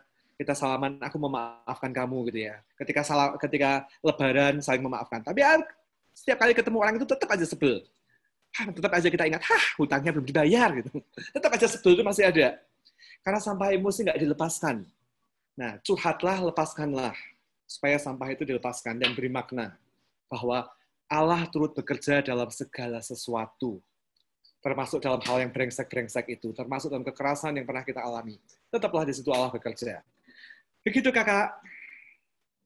salaman, aku memaafkan kamu gitu ya. Ketika Lebaran saling memaafkan. Tapi setiap kali ketemu orang itu tetap aja sebel. Tetap aja kita ingat, hutangnya belum dibayar gitu. Tetap aja sebel itu masih ada. Karena sampah emosi nggak dilepaskan. Nah, curhatlah, lepaskanlah. Supaya sampah itu dilepaskan dan beri makna. Bahwa Allah turut bekerja dalam segala sesuatu. Termasuk dalam hal yang brengsek-brengsek itu. Termasuk dalam kekerasan yang pernah kita alami. Tetaplah di situ Allah bekerja. Begitu, Kakak.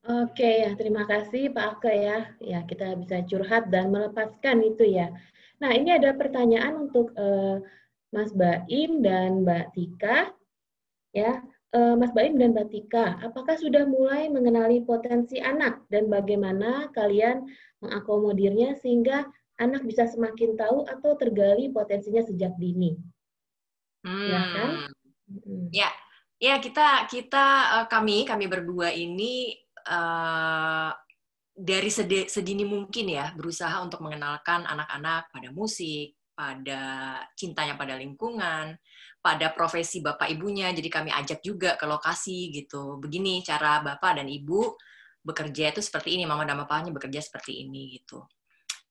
Oke, ya, terima kasih Pak Ake ya. Ya, kita bisa curhat dan melepaskan itu ya. Nah, ini ada pertanyaan untuk Mas Baim dan Mbak Tika. Ya, Mas Baim dan Mbak Tika, apakah sudah mulai mengenali potensi anak dan bagaimana kalian mengakomodirnya sehingga anak bisa semakin tahu atau tergali potensinya sejak dini? Silakan. Ya, kami berdua ini dari sedini mungkin ya berusaha untuk mengenalkan anak-anak pada musik, pada cintanya pada lingkungan, pada profesi bapak ibunya. Jadi kami ajak juga ke lokasi gitu. Begini cara bapak dan ibu bekerja itu seperti ini, mama dan bapaknya bekerja seperti ini gitu.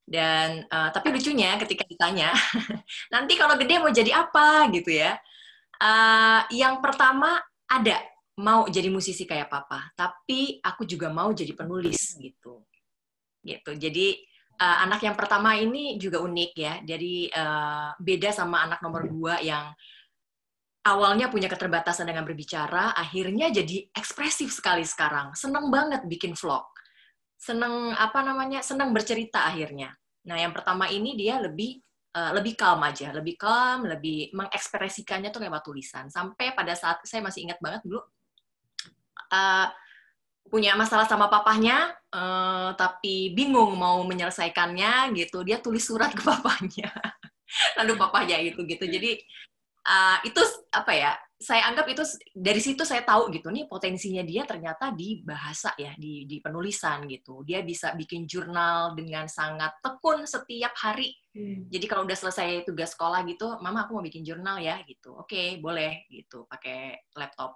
Dan tapi lucunya ketika ditanya, nanti kalau gede mau jadi apa gitu ya. Yang pertama ada mau jadi musisi kayak papa, tapi aku juga mau jadi penulis gitu. Jadi anak yang pertama ini juga unik ya. Jadi beda sama anak nomor 2 yang awalnya punya keterbatasan dengan berbicara, akhirnya jadi ekspresif sekali sekarang. Seneng banget bikin vlog. Seneng bercerita akhirnya. Nah, yang pertama ini dia lebih calm aja, lebih mengekspresikannya tuh lewat tulisan. Sampai pada saat saya masih ingat banget dulu punya masalah sama papahnya, tapi bingung mau menyelesaikannya gitu, dia tulis surat ke papahnya. Lalu papahnya gitu. Jadi itu apa ya? Saya anggap itu dari situ saya tahu gitu nih potensinya dia ternyata di bahasa ya, di penulisan gitu. Dia bisa bikin jurnal dengan sangat tekun setiap hari. Jadi kalau udah selesai tugas sekolah gitu, mama aku mau bikin jurnal ya gitu. Oke, boleh gitu, pakai laptop.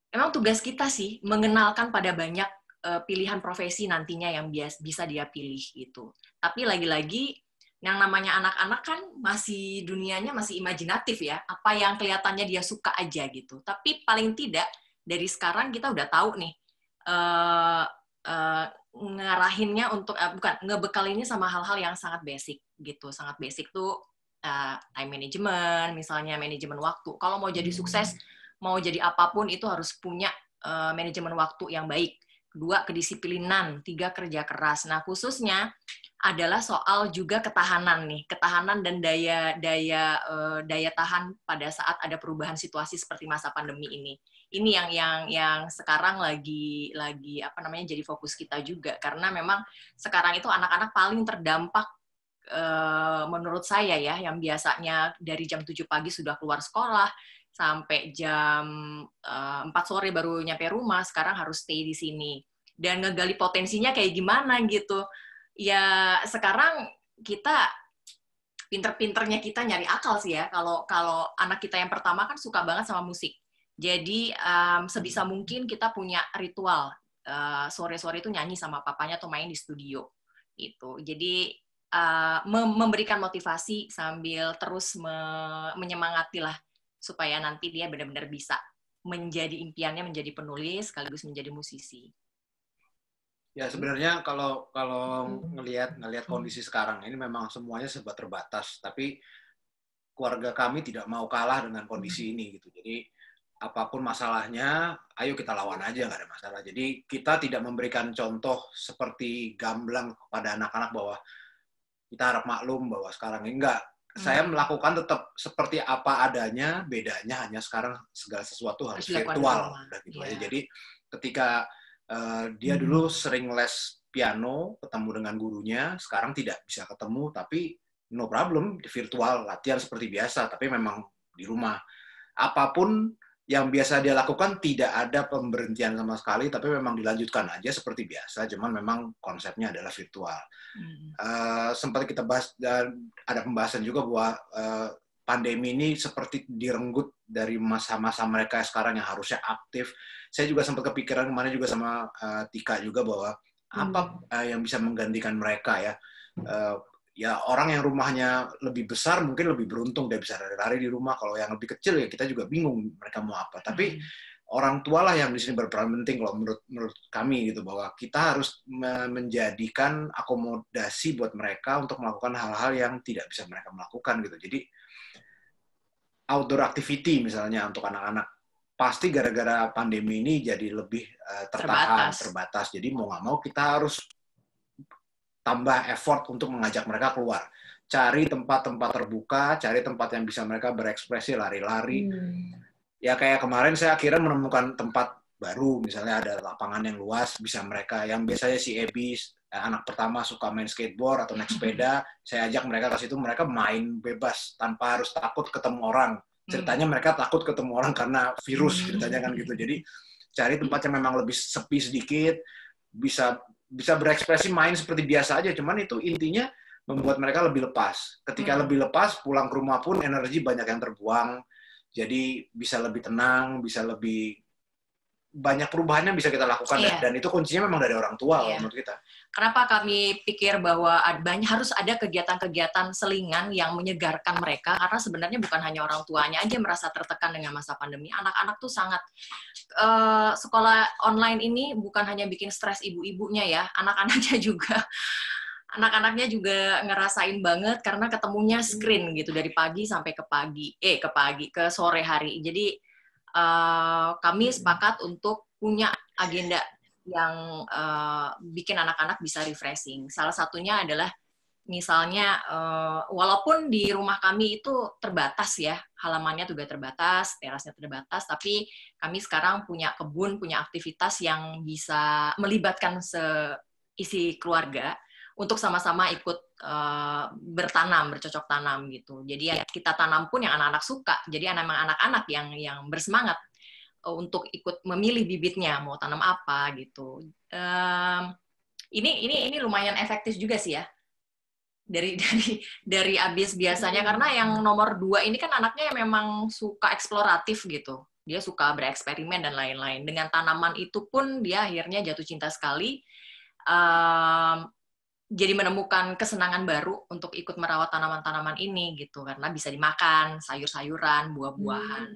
Emang tugas kita sih mengenalkan pada banyak pilihan profesi nantinya yang bisa dia pilih gitu. Tapi lagi-lagi yang namanya anak-anak kan masih dunianya masih imajinatif ya, apa yang kelihatannya dia suka aja gitu. Tapi paling tidak dari sekarang kita udah tahu nih ngarahinnya untuk ngebekalinnya sama hal-hal yang sangat basic gitu. Sangat basic tuh time management, misalnya manajemen waktu. Kalau mau jadi sukses, mau jadi apapun itu harus punya manajemen waktu yang baik. 2, kedisiplinan. 3, kerja keras. Nah, khususnya adalah soal juga ketahanan nih, ketahanan dan daya tahan pada saat ada perubahan situasi seperti masa pandemi ini. Ini yang sekarang lagi jadi fokus kita juga, karena memang sekarang itu anak-anak paling terdampak menurut saya ya, yang biasanya dari jam 7 pagi sudah keluar sekolah sampai jam 4 sore baru nyampe rumah, sekarang harus stay di sini dan ngegali potensinya kayak gimana gitu. Ya sekarang kita pinter-pinternya kita nyari akal sih ya. Kalau anak kita yang pertama kan suka banget sama musik. Jadi sebisa mungkin kita punya ritual sore-sore itu nyanyi sama papanya atau main di studio itu. Jadi memberikan motivasi sambil terus menyemangati lah supaya nanti dia benar-benar bisa menjadi impiannya menjadi penulis sekaligus menjadi musisi. Ya sebenarnya kalau ngelihat kondisi sekarang ini memang semuanya serba terbatas, tapi keluarga kami tidak mau kalah dengan kondisi ini gitu. Jadi apapun masalahnya, ayo kita lawan aja, nggak ada masalah. Jadi kita tidak memberikan contoh seperti gamblang kepada anak-anak bahwa kita harap maklum bahwa sekarang ini enggak. Saya melakukan tetap seperti apa adanya, bedanya hanya sekarang segala sesuatu harus virtual, udah gitu aja. Jadi ketika dia dulu sering les piano, ketemu dengan gurunya, sekarang tidak bisa ketemu, tapi no problem, virtual, latihan seperti biasa, tapi memang di rumah. Apapun yang biasa dia lakukan, tidak ada pemberhentian sama sekali, tapi memang dilanjutkan aja seperti biasa, cuman memang konsepnya adalah virtual. Sempat kita bahas, ada pembahasan juga bahwa pandemi ini seperti direnggut dari masa-masa mereka sekarang yang harusnya aktif. Saya juga sempat kepikiran kemarin juga sama Tika juga bahwa apa yang bisa menggantikan mereka ya. Ya orang yang rumahnya lebih besar mungkin lebih beruntung, dia bisa lari-lari di rumah. Kalau yang lebih kecil ya kita juga bingung mereka mau apa. Tapi orang tua lah yang di sini berperan penting kalau menurut kami gitu, bahwa kita harus menjadikan akomodasi buat mereka untuk melakukan hal-hal yang tidak bisa mereka melakukan gitu. Jadi outdoor activity misalnya untuk anak-anak pasti gara-gara pandemi ini jadi lebih terbatas. Jadi mau nggak mau kita harus tambah effort untuk mengajak mereka keluar. Cari tempat-tempat terbuka, cari tempat yang bisa mereka berekspresi, lari-lari. Ya kayak kemarin saya akhirnya menemukan tempat baru, misalnya ada lapangan yang luas, bisa mereka, yang biasanya si Ebi, anak pertama suka main skateboard atau naik sepeda, saya ajak mereka ke situ, mereka main bebas, tanpa harus takut ketemu orang. Ceritanya mereka takut ketemu orang karena virus, ceritanya kan gitu. Jadi cari tempat yang memang lebih sepi sedikit, bisa berekspresi, main seperti biasa aja, cuman itu intinya membuat mereka lebih lepas. Ketika lebih lepas, pulang ke rumah pun energi banyak yang terbuang, jadi bisa lebih tenang, bisa lebih banyak perubahan yang bisa kita lakukan, dan itu kuncinya memang dari orang tua menurut kita. Kenapa kami pikir bahwa harus ada kegiatan-kegiatan selingan yang menyegarkan mereka, karena sebenarnya bukan hanya orang tuanya aja merasa tertekan dengan masa pandemi. Anak-anak tuh sangat sekolah online ini bukan hanya bikin stres ibu-ibunya ya, anak-anaknya juga ngerasain banget karena ketemunya screen gitu dari pagi sampai ke sore hari. Jadi kami sepakat untuk punya agenda yang bikin anak-anak bisa refreshing. Salah satunya adalah misalnya, walaupun di rumah kami itu terbatas ya, halamannya juga terbatas, terasnya terbatas, tapi kami sekarang punya kebun, punya aktivitas yang bisa melibatkan seisi keluarga untuk sama-sama ikut bercocok tanam gitu. Jadi ya, kita tanam pun yang anak-anak suka. Jadi anak-anak yang bersemangat untuk ikut memilih bibitnya mau tanam apa gitu. Ini lumayan efektif juga sih ya. Dari abis biasanya, karena yang nomor 2 ini kan anaknya yang memang suka eksploratif gitu. Dia suka bereksperimen dan lain-lain. Dengan tanaman itu pun dia akhirnya jatuh cinta sekali. Jadi menemukan kesenangan baru untuk ikut merawat tanaman-tanaman ini gitu, karena bisa dimakan, sayur-sayuran, buah-buahan.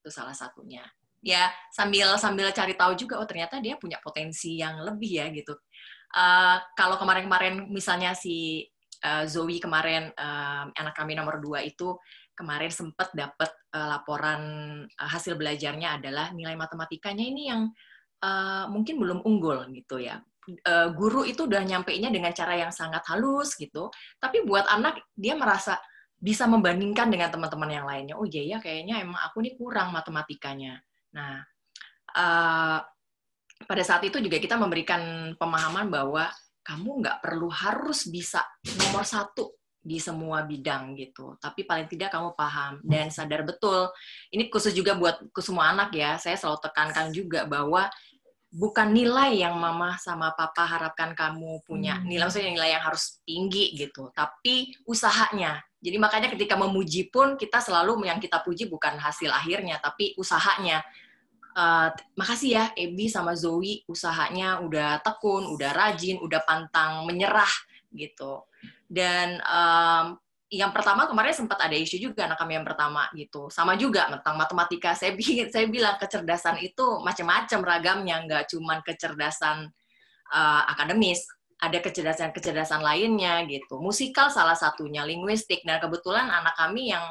Itu salah satunya. Ya, sambil cari tahu juga, oh ternyata dia punya potensi yang lebih ya gitu. Kalau kemarin-kemarin misalnya si Zoe kemarin, anak kami nomor 2 itu kemarin sempat dapat laporan hasil belajarnya adalah nilai matematikanya ini yang mungkin belum unggul gitu ya. Guru itu udah nyampeinnya dengan cara yang sangat halus gitu, tapi buat anak dia merasa bisa membandingkan dengan teman-teman yang lainnya. Oh iya ya, kayaknya emang aku nih kurang matematikanya. Nah, pada saat itu juga kita memberikan pemahaman bahwa kamu nggak perlu harus bisa nomor 1 di semua bidang gitu, tapi paling tidak kamu paham dan sadar betul. Ini khusus juga buat semua anak ya, saya selalu tekankan juga bahwa bukan nilai yang mama sama papa harapkan kamu punya, maksudnya nilai yang harus tinggi gitu, tapi usahanya. Jadi makanya ketika memuji pun kita selalu yang kita puji bukan hasil akhirnya, tapi usahanya. Makasih ya Ebi sama Zoe, usahanya udah tekun, udah rajin, udah pantang menyerah gitu. Dan yang pertama kemarin sempat ada isu juga anak kami yang pertama gitu, sama juga tentang matematika. Saya bilang kecerdasan itu macam-macam ragamnya, nggak cuma kecerdasan akademis, ada kecerdasan lainnya gitu. Musikal salah satunya, linguistik. Nah kebetulan anak kami yang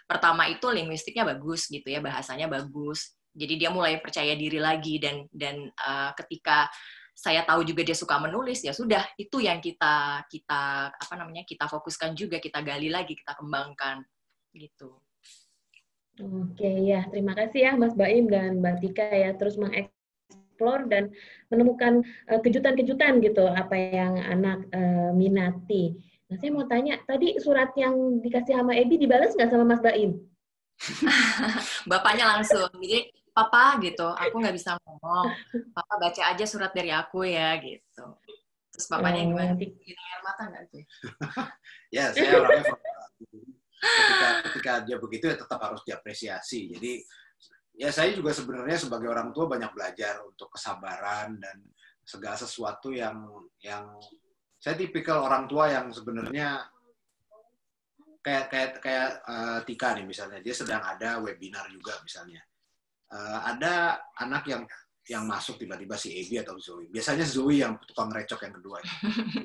pertama itu linguistiknya bagus gitu ya, bahasanya bagus. Jadi dia mulai percaya diri lagi dan ketika saya tahu juga dia suka menulis, ya sudah itu yang kita fokuskan juga, kita gali lagi, kita kembangkan gitu. Oke ya, terima kasih ya Mas Baim dan Mbak Tika ya, terus mengeksplor dan menemukan kejutan-kejutan gitu apa yang anak minati. Nah saya mau tanya, tadi surat yang dikasih sama Ebi dibalas nggak sama Mas Baim? Bapaknya langsung, jadi Papa gitu, aku nggak bisa ngomong, Papa baca aja surat dari aku ya gitu. Terus bapaknya gimana? Gini air mata nggak sih? Ya, saya orangnya ketika dia begitu ya tetap harus diapresiasi. Jadi ya saya juga sebenarnya sebagai orang tua banyak belajar untuk kesabaran dan segala sesuatu yang saya tipikal orang tua yang sebenarnya kayak Tika nih misalnya, dia sedang ada webinar juga misalnya. Ada anak yang masuk tiba-tiba si Ebi atau Zoe. Biasanya Zoe yang tukang recok yang kedua.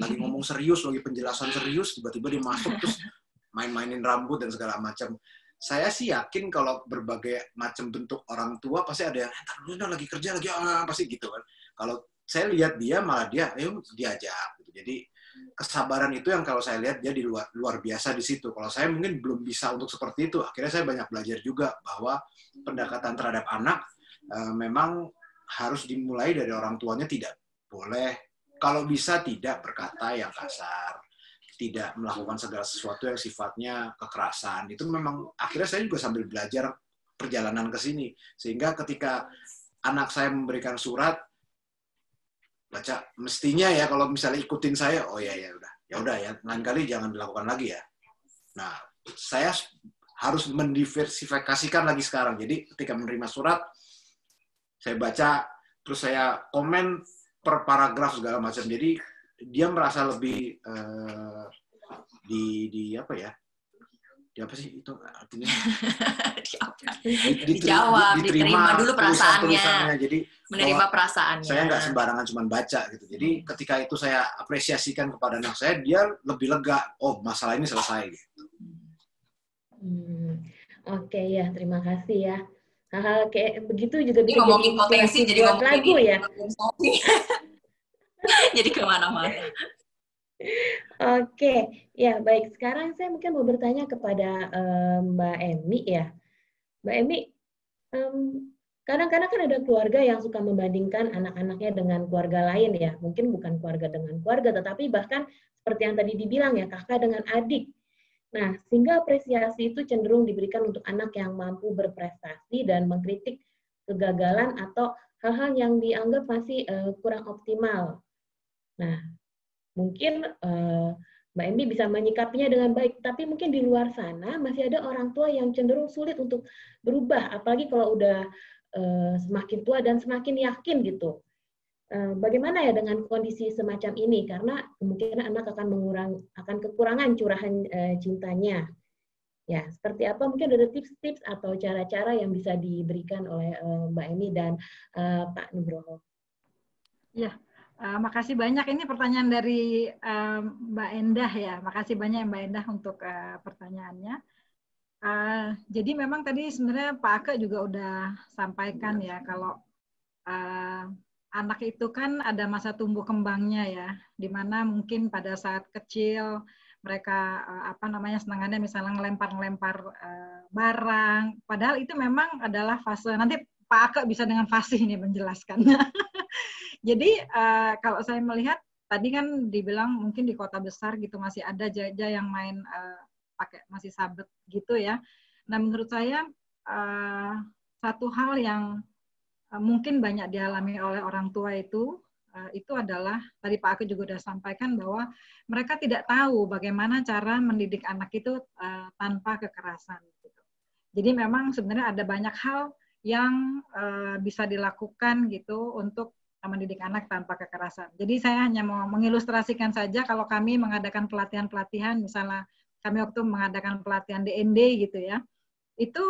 Lagi ngomong serius, lagi penjelasan serius, tiba-tiba dia masuk terus main-mainin rambut dan segala macam. Saya sih yakin kalau berbagai macam bentuk orang tua pasti ada yang entar lagi kerja lagi pasti gitu kan. Kalau saya lihat dia malah diajak gitu. Jadi kesabaran itu yang kalau saya lihat dia di luar biasa di situ. Kalau saya mungkin belum bisa untuk seperti itu. Akhirnya saya banyak belajar juga bahwa pendekatan terhadap anak memang harus dimulai dari orang tuanya, tidak boleh, kalau bisa tidak berkata yang kasar, tidak melakukan segala sesuatu yang sifatnya kekerasan. Itu memang akhirnya saya juga sambil belajar perjalanan ke sini. Sehingga ketika anak saya memberikan surat, baca mestinya ya kalau misalnya ikutin saya, oh ya udah ya, lain kali jangan dilakukan lagi ya. Nah, saya harus mendiversifikasikan lagi sekarang. Jadi ketika menerima surat, saya baca, terus saya komen per paragraf segala macam. Jadi dia merasa lebih di apa sih itu artinya? Dijawab, diterima dulu perasaannya. Jadi menerima perasaannya. Saya nggak sembarangan cuma baca gitu. Jadi ketika itu saya apresiasikan kepada anak saya, dia lebih lega. Oh, masalah ini selesai gitu. Oke ya, terima kasih ya. Hal-hal kayak begitu juga bisa ngomongin potensi jadi ngomongin lagu ya. Jadi kemana-mana. Oke, ya baik. Sekarang saya mungkin mau bertanya kepada Mbak Emi ya. Mbak Emi, kadang-kadang kan ada keluarga yang suka membandingkan anak-anaknya dengan keluarga lain ya. Mungkin bukan keluarga dengan keluarga, tetapi bahkan seperti yang tadi dibilang ya, kakak dengan adik. Nah, sehingga apresiasi itu cenderung diberikan untuk anak yang mampu berprestasi dan mengkritik kegagalan atau hal-hal yang dianggap masih kurang optimal. Nah, mungkin Mbak Emi bisa menyikapinya dengan baik, tapi mungkin di luar sana masih ada orang tua yang cenderung sulit untuk berubah, apalagi kalau udah semakin tua dan semakin yakin gitu. Bagaimana ya dengan kondisi semacam ini? Karena kemungkinan anak akan kekurangan curahan cintanya. Ya, seperti apa? Mungkin ada tips-tips atau cara-cara yang bisa diberikan oleh Mbak Emi dan Pak Nugroho. Ya, Makasih banyak, ini pertanyaan dari Mbak Endah ya. Makasih banyak Mbak Endah untuk pertanyaannya. Jadi memang tadi sebenarnya Pak Ake juga udah sampaikan ya, kalau anak itu kan ada masa tumbuh kembangnya ya, di mana mungkin pada saat kecil mereka senangannya misalnya ngelempar-ngelempar barang, padahal itu memang adalah fase, nanti Pak Ake bisa dengan fasih nih menjelaskannya. Jadi kalau saya melihat tadi kan dibilang mungkin di kota besar gitu masih ada aja yang main pakai masih sabet gitu ya. Nah menurut saya satu hal yang mungkin banyak dialami oleh orang tua itu adalah tadi Pak Ake juga sudah sampaikan bahwa mereka tidak tahu bagaimana cara mendidik anak itu tanpa kekerasan. Gitu. Jadi memang sebenarnya ada banyak hal yang bisa dilakukan gitu untuk mendidik anak tanpa kekerasan. Jadi saya hanya mau mengilustrasikan saja kalau kami mengadakan pelatihan-pelatihan, misalnya kami waktu mengadakan pelatihan DND gitu ya, itu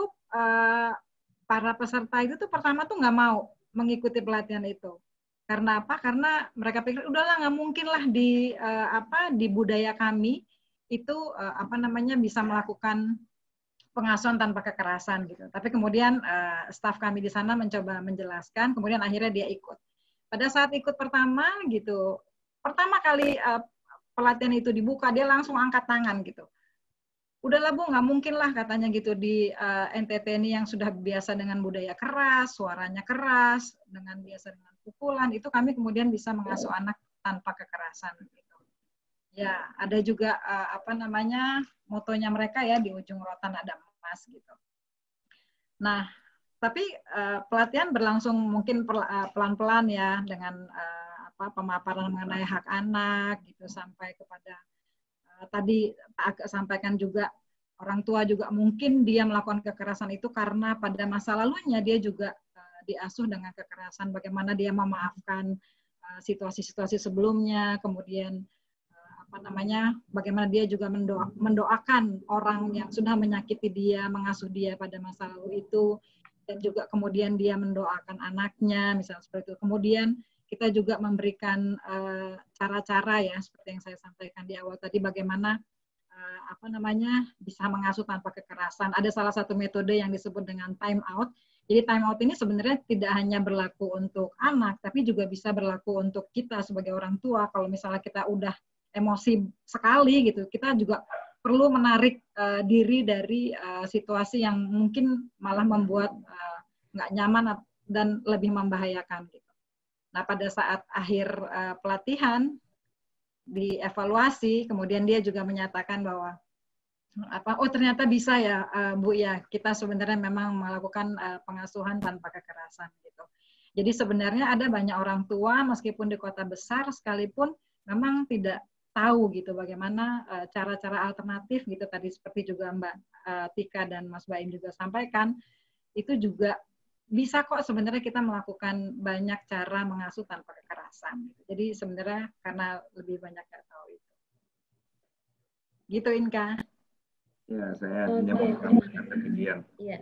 para peserta itu tuh pertama tuh nggak mau mengikuti pelatihan itu. Karena apa? Karena mereka pikir udahlah nggak mungkin lah di budaya kami itu bisa melakukan pengasuhan tanpa kekerasan gitu. Tapi kemudian staf kami di sana mencoba menjelaskan, kemudian akhirnya dia ikut. Pada saat ikut pertama gitu, pertama kali pelatihan itu dibuka, dia langsung angkat tangan gitu. Udahlah Bu, nggak mungkin lah katanya gitu di NTT ini yang sudah biasa dengan budaya keras, suaranya keras, dengan biasa dengan pukulan, itu kami kemudian bisa mengasuh anak tanpa kekerasan. Gitu. Ya, ada juga motonya mereka ya di ujung rotan ada emas gitu. Nah, tapi pelatihan berlangsung mungkin pelan-pelan ya dengan pemaparan mengenai hak anak gitu sampai kepada tadi Pak Ake sampaikan juga orang tua juga mungkin dia melakukan kekerasan itu karena pada masa lalunya dia juga diasuh dengan kekerasan, bagaimana dia memaafkan situasi-situasi sebelumnya, kemudian bagaimana dia juga mendoakan orang yang sudah menyakiti dia, mengasuh dia pada masa lalu itu, dan juga kemudian dia mendoakan anaknya, misalnya seperti itu. Kemudian kita juga memberikan cara-cara ya seperti yang saya sampaikan di awal tadi, bagaimana bisa mengasuh tanpa kekerasan. Ada salah satu metode yang disebut dengan time out. Jadi time out ini sebenarnya tidak hanya berlaku untuk anak, tapi juga bisa berlaku untuk kita sebagai orang tua. Kalau misalnya kita udah emosi sekali gitu, kita juga perlu menarik diri dari situasi yang mungkin malah membuat nggak nyaman dan lebih membahayakan gitu. Nah, pada saat akhir pelatihan, dievaluasi, kemudian dia juga menyatakan bahwa, oh ternyata bisa ya Bu ya, kita sebenarnya memang melakukan pengasuhan tanpa kekerasan gitu. Jadi sebenarnya ada banyak orang tua, meskipun di kota besar sekalipun, memang tidak tahu gitu bagaimana cara-cara alternatif gitu, tadi seperti juga Mbak Tika dan Mas Baim juga sampaikan, itu juga bisa kok sebenarnya kita melakukan banyak cara mengasuh tanpa kekerasan. Jadi sebenarnya karena lebih banyak nggak tahu itu. Gitu Inka. Ya, saya hanya mau menambahkan demikian. Iya,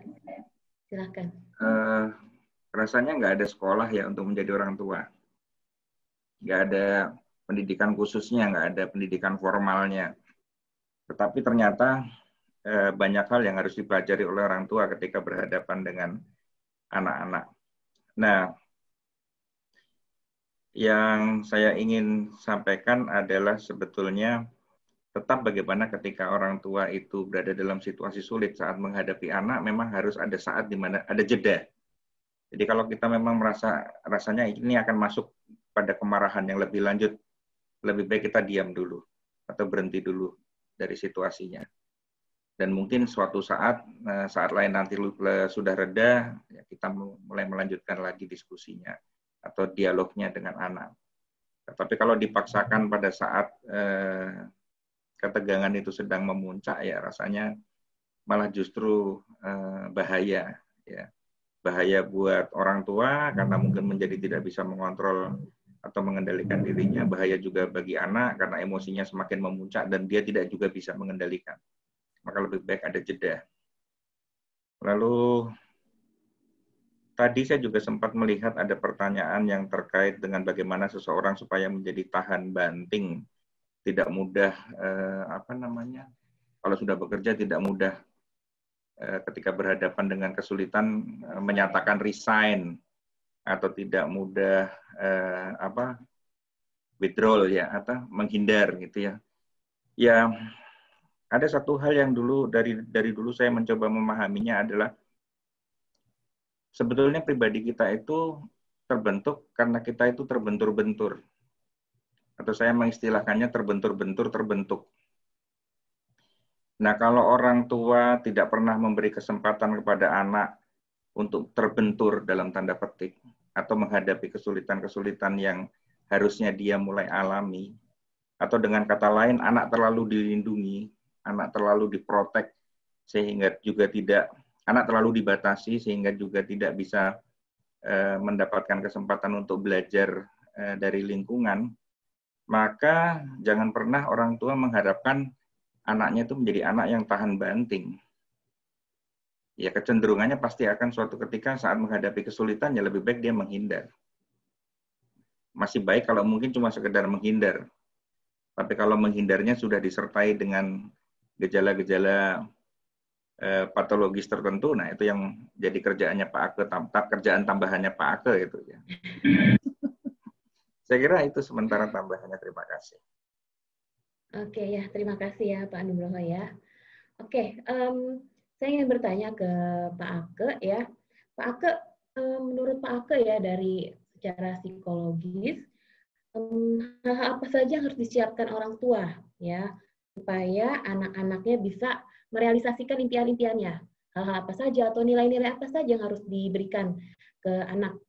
silakan. Rasanya nggak ada sekolah ya untuk menjadi orang tua. Nggak ada pendidikan khususnya, nggak ada pendidikan formalnya. Tetapi ternyata banyak hal yang harus dipelajari oleh orang tua ketika berhadapan dengan anak-anak. Nah, yang saya ingin sampaikan adalah sebetulnya tetap bagaimana ketika orang tua itu berada dalam situasi sulit saat menghadapi anak, memang harus ada saat di mana ada jeda. Jadi kalau kita memang merasa rasanya ini akan masuk pada kemarahan yang lebih lanjut, lebih baik kita diam dulu atau berhenti dulu dari situasinya. Dan mungkin suatu saat lain nanti sudah reda, ya kita mulai melanjutkan lagi diskusinya atau dialognya dengan anak. Tapi kalau dipaksakan pada saat ketegangan itu sedang memuncak, ya rasanya malah justru bahaya. Ya. Bahaya buat orang tua karena mungkin menjadi tidak bisa mengontrol atau mengendalikan dirinya. Bahaya juga bagi anak karena emosinya semakin memuncak dan dia tidak juga bisa mengendalikan. Maka lebih baik ada jeda. Lalu tadi saya juga sempat melihat ada pertanyaan yang terkait dengan bagaimana seseorang supaya menjadi tahan banting, tidak mudah kalau sudah bekerja tidak mudah ketika berhadapan dengan kesulitan menyatakan resign atau tidak mudah withdrawal ya atau menghindar gitu ya. Ya, ada satu hal yang dari dulu saya mencoba memahaminya adalah sebetulnya pribadi kita itu terbentuk karena kita itu terbentur-bentur. Atau saya mengistilahkannya terbentur-bentur terbentuk. Nah, kalau orang tua tidak pernah memberi kesempatan kepada anak untuk terbentur dalam tanda petik atau menghadapi kesulitan-kesulitan yang harusnya dia mulai alami, atau dengan kata lain anak terlalu dilindungi, anak terlalu diprotek sehingga juga anak terlalu dibatasi sehingga juga tidak bisa mendapatkan kesempatan untuk belajar dari lingkungan, maka jangan pernah orang tua mengharapkan anaknya itu menjadi anak yang tahan banting. Ya, kecenderungannya pasti akan suatu ketika saat menghadapi kesulitan ya lebih baik dia menghindar. Masih baik kalau mungkin cuma sekedar menghindar. Tapi kalau menghindarnya sudah disertai dengan gejala-gejala patologis tertentu, nah itu yang jadi kerjaannya Pak Ake, kerjaan tambahannya Pak Ake itu ya. Saya kira itu sementara tambahannya. Terima kasih. Oke ya, terima kasih ya Pak Nugroho ya. Oke, saya ingin bertanya ke Pak Ake ya. Pak Ake, menurut Pak Ake ya dari secara psikologis, hal apa saja yang harus disiapkan orang tua ya supaya anak-anaknya bisa merealisasikan impian-impiannya. Hal-hal apa saja atau nilai-nilai apa saja yang harus diberikan ke anak?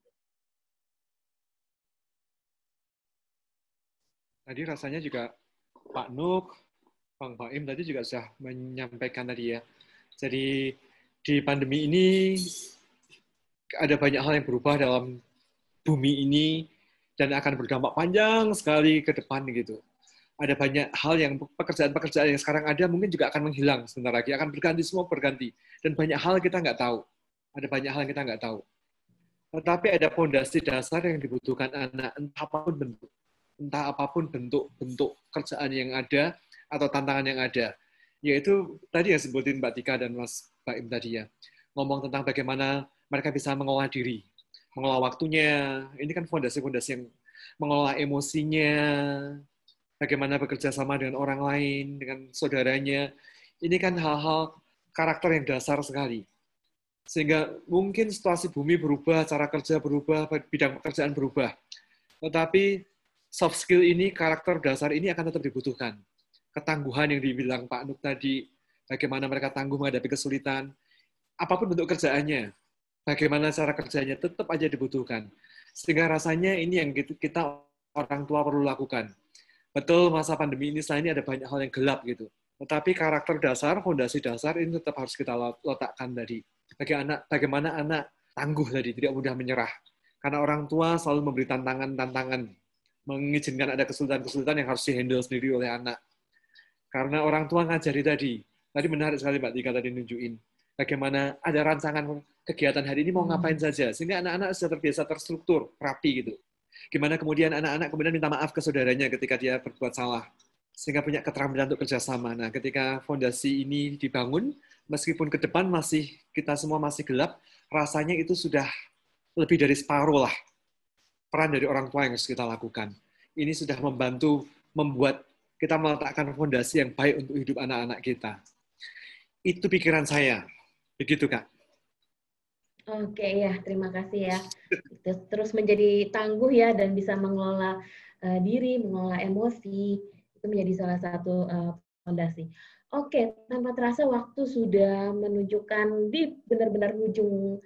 Tadi rasanya juga Pak Nuk, Bang Baim tadi juga sudah menyampaikan tadi ya. Jadi di pandemi ini ada banyak hal yang berubah dalam bumi ini dan akan berdampak panjang sekali ke depan gitu. Ada banyak hal yang pekerjaan-pekerjaan yang sekarang ada mungkin juga akan menghilang sebentar lagi, akan berganti, semua berganti. Dan banyak hal kita nggak tahu. Ada banyak hal yang kita nggak tahu. Tetapi ada fondasi dasar yang dibutuhkan anak, entah apapun bentuk kerjaan yang ada atau tantangan yang ada. Yaitu tadi yang sebutin Mbak Tika dan Mas Baim tadi ya. Ngomong tentang bagaimana mereka bisa mengolah diri, mengelola waktunya. Ini kan fondasi-fondasi yang mengelola emosinya, bagaimana bekerja sama dengan orang lain, dengan saudaranya. Ini kan hal-hal karakter yang dasar sekali. Sehingga mungkin situasi bumi berubah, cara kerja berubah, bidang pekerjaan berubah. Tetapi soft skill ini, karakter dasar ini akan tetap dibutuhkan. Ketangguhan yang dibilang Pak Nuk tadi, bagaimana mereka tangguh menghadapi kesulitan, apapun bentuk kerjaannya, bagaimana cara kerjanya tetap aja dibutuhkan. Sehingga rasanya ini yang kita orang tua perlu lakukan. Betul, masa pandemi ini selain ini ada banyak hal yang gelap gitu. Tetapi karakter dasar, fondasi dasar ini tetap harus kita letakkan tadi. Bagaimana anak tangguh tadi, tidak mudah menyerah. Karena orang tua selalu memberi tantangan-tantangan, mengizinkan ada kesulitan-kesulitan yang harus di-handle sendiri oleh anak. Karena orang tua ngajari tadi menarik sekali Mbak Tika tadi nunjukin. Bagaimana ada rancangan kegiatan hari ini mau ngapain saja. Sehingga anak-anak sudah terbiasa terstruktur, rapi gitu. Gimana kemudian anak-anak kemudian minta maaf ke saudaranya ketika dia berbuat salah. Sehingga punya keterampilan untuk kerjasama. Nah, ketika fondasi ini dibangun, meskipun ke depan kita semua masih gelap, rasanya itu sudah lebih dari separuh lah peran dari orang tua yang harus kita lakukan. Ini sudah membantu membuat kita meletakkan fondasi yang baik untuk hidup anak-anak kita. Itu pikiran saya. Begitu, Kak. Oke ya, terima kasih ya. Terus menjadi tangguh ya dan bisa mengelola diri, mengelola emosi, itu menjadi salah satu fondasi. Oke, tanpa terasa waktu sudah menunjukkan di benar-benar ujung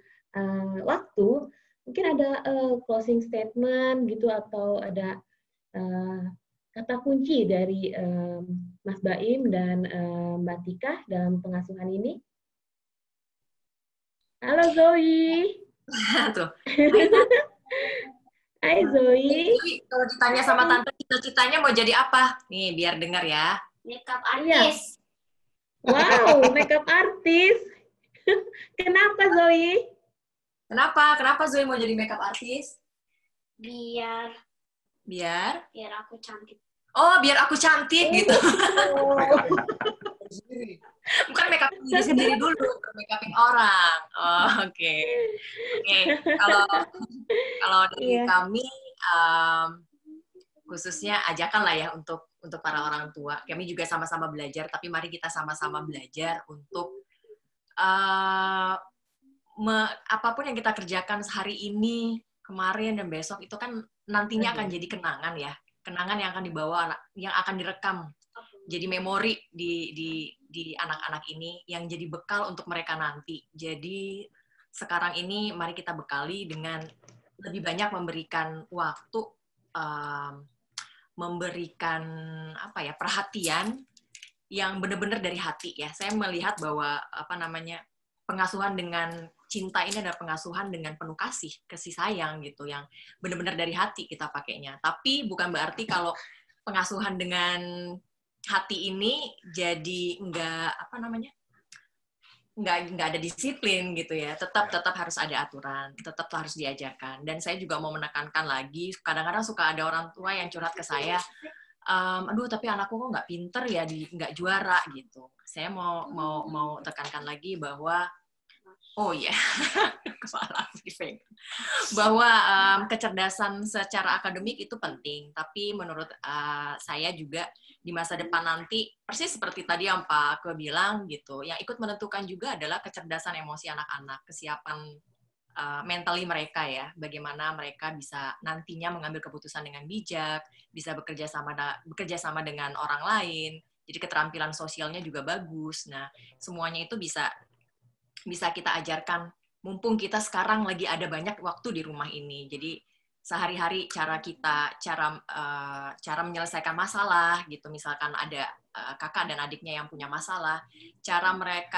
waktu. Mungkin ada closing statement gitu atau ada kata kunci dari Mas Baim dan Mbak Tika dalam pengasuhan ini. Halo Zoe. Tuh. Hai Zoe. Kalau ditanya sama tante cita-citanya mau jadi apa? Nih, biar dengar ya. Makeup artist. Wow, makeup artist. Kenapa Zoe? Kenapa Zoe mau jadi makeup artist? Biar aku cantik. Oh, biar aku cantik gitu. Bukan make up diri sendiri dulu, make upin orang. Oh, oke. Kalau dari kami khususnya ajakan lah ya untuk para orang tua. Kami juga sama-sama belajar, tapi mari kita sama-sama belajar untuk apapun yang kita kerjakan sehari ini, kemarin dan besok itu kan nantinya akan jadi kenangan ya. Kenangan yang akan dibawa, yang akan direkam jadi memori di anak-anak ini yang jadi bekal untuk mereka nanti. Jadi sekarang ini mari kita bekali dengan lebih banyak memberikan waktu, memberikan perhatian yang benar-benar dari hati ya. Saya melihat bahwa pengasuhan dengan cinta ini adalah pengasuhan dengan penuh kasih sayang gitu, yang benar-benar dari hati kita pakainya. Tapi bukan berarti kalau pengasuhan dengan hati ini jadi nggak ada disiplin gitu ya. Tetap harus ada aturan, tetap harus diajarkan. Dan saya juga mau menekankan lagi, kadang-kadang suka ada orang tua yang curhat ke saya, aduh tapi anakku kok nggak pinter ya, nggak juara gitu. Saya mau tekankan lagi bahwa bahwa kecerdasan secara akademik itu penting, tapi menurut saya juga di masa depan nanti, persis seperti tadi yang Pak Ke bilang gitu, yang ikut menentukan juga adalah kecerdasan emosi anak-anak, kesiapan mentally mereka ya, bagaimana mereka bisa nantinya mengambil keputusan dengan bijak, bisa bekerja sama dengan orang lain, jadi keterampilan sosialnya juga bagus. Nah, semuanya itu bisa kita ajarkan, mumpung kita sekarang lagi ada banyak waktu di rumah ini. Jadi sehari-hari cara menyelesaikan masalah gitu, misalkan ada kakak dan adiknya yang punya masalah,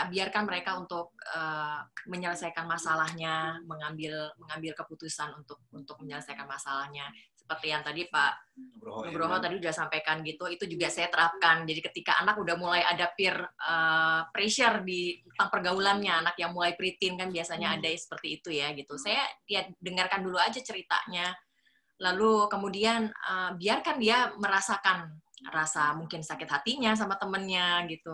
biarkan mereka untuk menyelesaikan masalahnya, mengambil keputusan untuk menyelesaikan masalahnya. Seperti yang tadi Pak Nugroho tadi udah sampaikan gitu, itu juga saya terapkan. Jadi ketika anak udah mulai ada peer pressure tentang pergaulannya, anak yang mulai preteen kan biasanya ada seperti itu ya gitu. Saya dengarkan dulu aja ceritanya, lalu kemudian biarkan dia merasakan rasa mungkin sakit hatinya sama temennya gitu.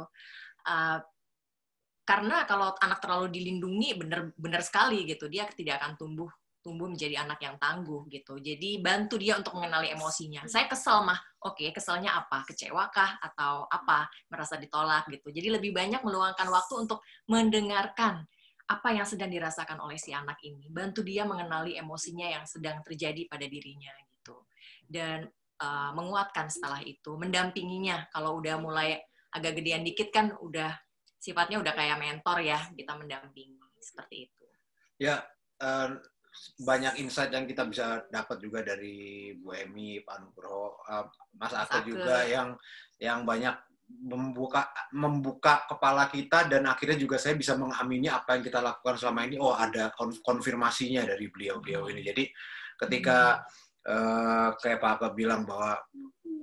Karena kalau anak terlalu dilindungi, benar sekali gitu, dia tidak akan tumbuh menjadi anak yang tangguh gitu. Jadi bantu dia untuk mengenali emosinya. Saya kesel mah, oke, keselnya apa? Kecewakah atau apa? Merasa ditolak gitu. Jadi lebih banyak meluangkan waktu untuk mendengarkan apa yang sedang dirasakan oleh si anak ini. Bantu dia mengenali emosinya yang sedang terjadi pada dirinya gitu. Dan menguatkan setelah itu, mendampinginya. Kalau udah mulai agak gedean dikit kan udah sifatnya udah kayak mentor ya, kita mendampingi seperti itu. Ya, banyak insight yang kita bisa dapat juga dari Bu Emi, Pak Nugroho, Mas Ake juga yang banyak membuka kepala kita, dan akhirnya juga saya bisa mengamini apa yang kita lakukan selama ini. Oh, ada konfirmasinya dari beliau-beliau ini. Jadi ketika kayak Pak Ake bilang bahwa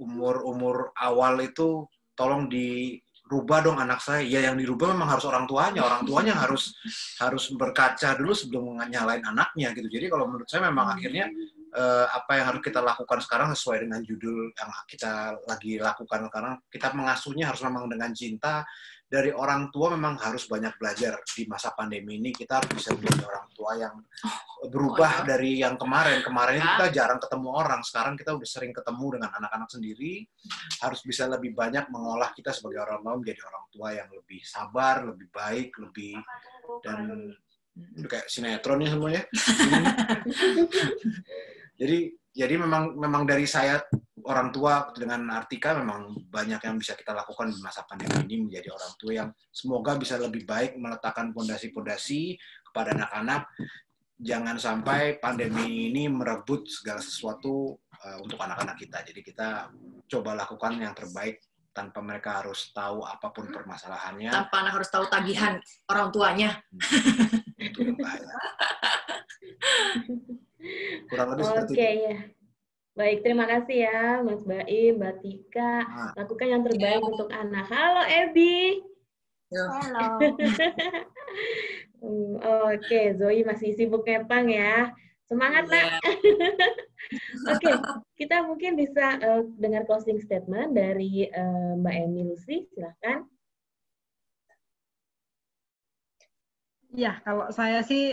umur awal itu tolong dirubah dong anak saya. Ya, yang dirubah memang harus orang tuanya harus berkaca dulu sebelum nyalain anaknya gitu. Jadi kalau menurut saya memang akhirnya apa yang harus kita lakukan sekarang sesuai dengan judul yang kita lagi lakukan sekarang, kita mengasuhnya harus memang dengan cinta. Dari orang tua memang harus banyak belajar di masa pandemi ini. Kita harus bisa menjadi orang tua yang berubah dari yang kemarin itu kita jarang ketemu orang, sekarang kita udah sering ketemu dengan anak-anak sendiri. Harus bisa lebih banyak mengolah kita sebagai orang tua menjadi orang tua yang lebih sabar, lebih baik, dan kayak sinetronnya semuanya. Jadi memang dari saya orang tua dengan Artika memang banyak yang bisa kita lakukan di masa pandemi ini menjadi orang tua yang semoga bisa lebih baik meletakkan pondasi-pondasi kepada anak-anak. Jangan sampai pandemi ini merebut segala sesuatu untuk anak-anak kita. Jadi kita coba lakukan yang terbaik tanpa mereka harus tahu apapun permasalahannya. Tanpa anak harus tahu tagihan orang tuanya. Itu yang bahaya. Kurang lebih seperti itu. Ya. Baik, terima kasih ya Mas Baim, Mbak Tika. Lakukan yang terbaik untuk anak. Halo Ebi. Halo. Oke, Zoe masih sibuk ngepang ya. Semangat, Nak. Oke, kita mungkin bisa dengar closing statement dari Mbak Emi Lucy, silahkan. Ya, kalau saya sih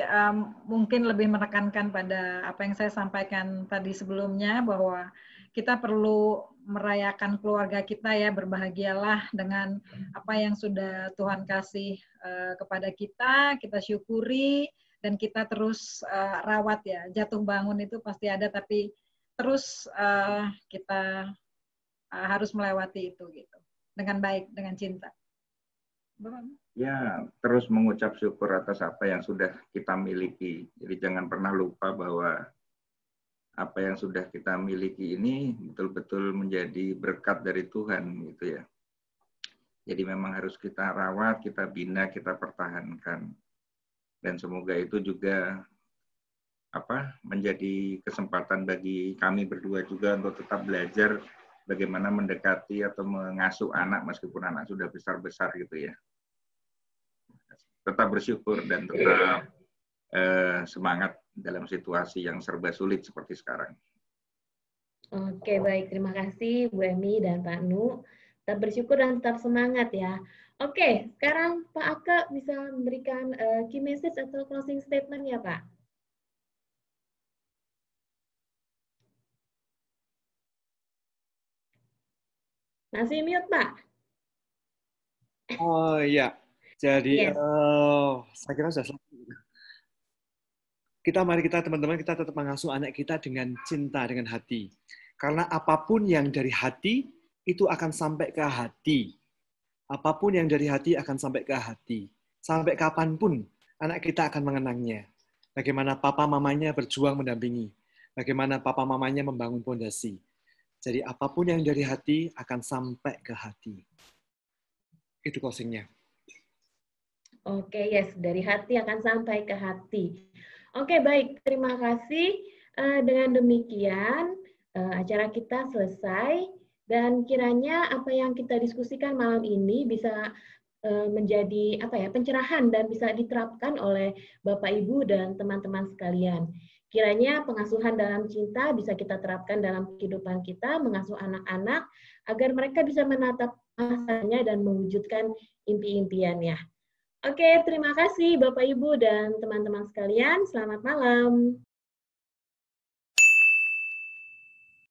mungkin lebih menekankan pada apa yang saya sampaikan tadi sebelumnya, bahwa kita perlu merayakan keluarga kita ya, berbahagialah dengan apa yang sudah Tuhan kasih kepada kita syukuri, dan kita terus rawat ya. Jatuh bangun itu pasti ada, tapi terus kita harus melewati itu gitu, dengan baik, dengan cinta. Ya, terus mengucap syukur atas apa yang sudah kita miliki. Jadi jangan pernah lupa bahwa apa yang sudah kita miliki ini betul-betul menjadi berkat dari Tuhan, gitu ya. Jadi memang harus kita rawat, kita bina, kita pertahankan. Dan semoga itu juga menjadi kesempatan bagi kami berdua juga untuk tetap belajar bagaimana mendekati atau mengasuh anak meskipun anak sudah besar-besar gitu ya. Tetap bersyukur dan tetap semangat dalam situasi yang serba sulit seperti sekarang. Oke, baik. Terima kasih Bu Emi dan Pak Nu. Tetap bersyukur dan tetap semangat ya. Oke, sekarang Pak Ake bisa memberikan key message atau closing statement ya, Pak? Masih mute, Pak? Oh iya. Jadi Yes. saya kira sudah selesai. Mari kita teman-teman, kita tetap mengasuh anak kita dengan cinta, dengan hati. Karena apapun yang dari hati, itu akan sampai ke hati. Apapun yang dari hati akan sampai ke hati. Sampai kapanpun, anak kita akan mengenangnya. Bagaimana papa mamanya berjuang mendampingi. Bagaimana papa mamanya membangun fondasi. Jadi apapun yang dari hati akan sampai ke hati. Itu closing-nya. Oke, yes. Dari hati akan sampai ke hati. Oke, baik. Terima kasih. Dengan demikian, acara kita selesai. Dan kiranya apa yang kita diskusikan malam ini bisa menjadi pencerahan dan bisa diterapkan oleh Bapak, Ibu, dan teman-teman sekalian. Kiranya pengasuhan dalam cinta bisa kita terapkan dalam kehidupan kita, mengasuh anak-anak, agar mereka bisa menatap masanya dan mewujudkan impi-impiannya. Oke, terima kasih Bapak, Ibu, dan teman-teman sekalian. Selamat malam.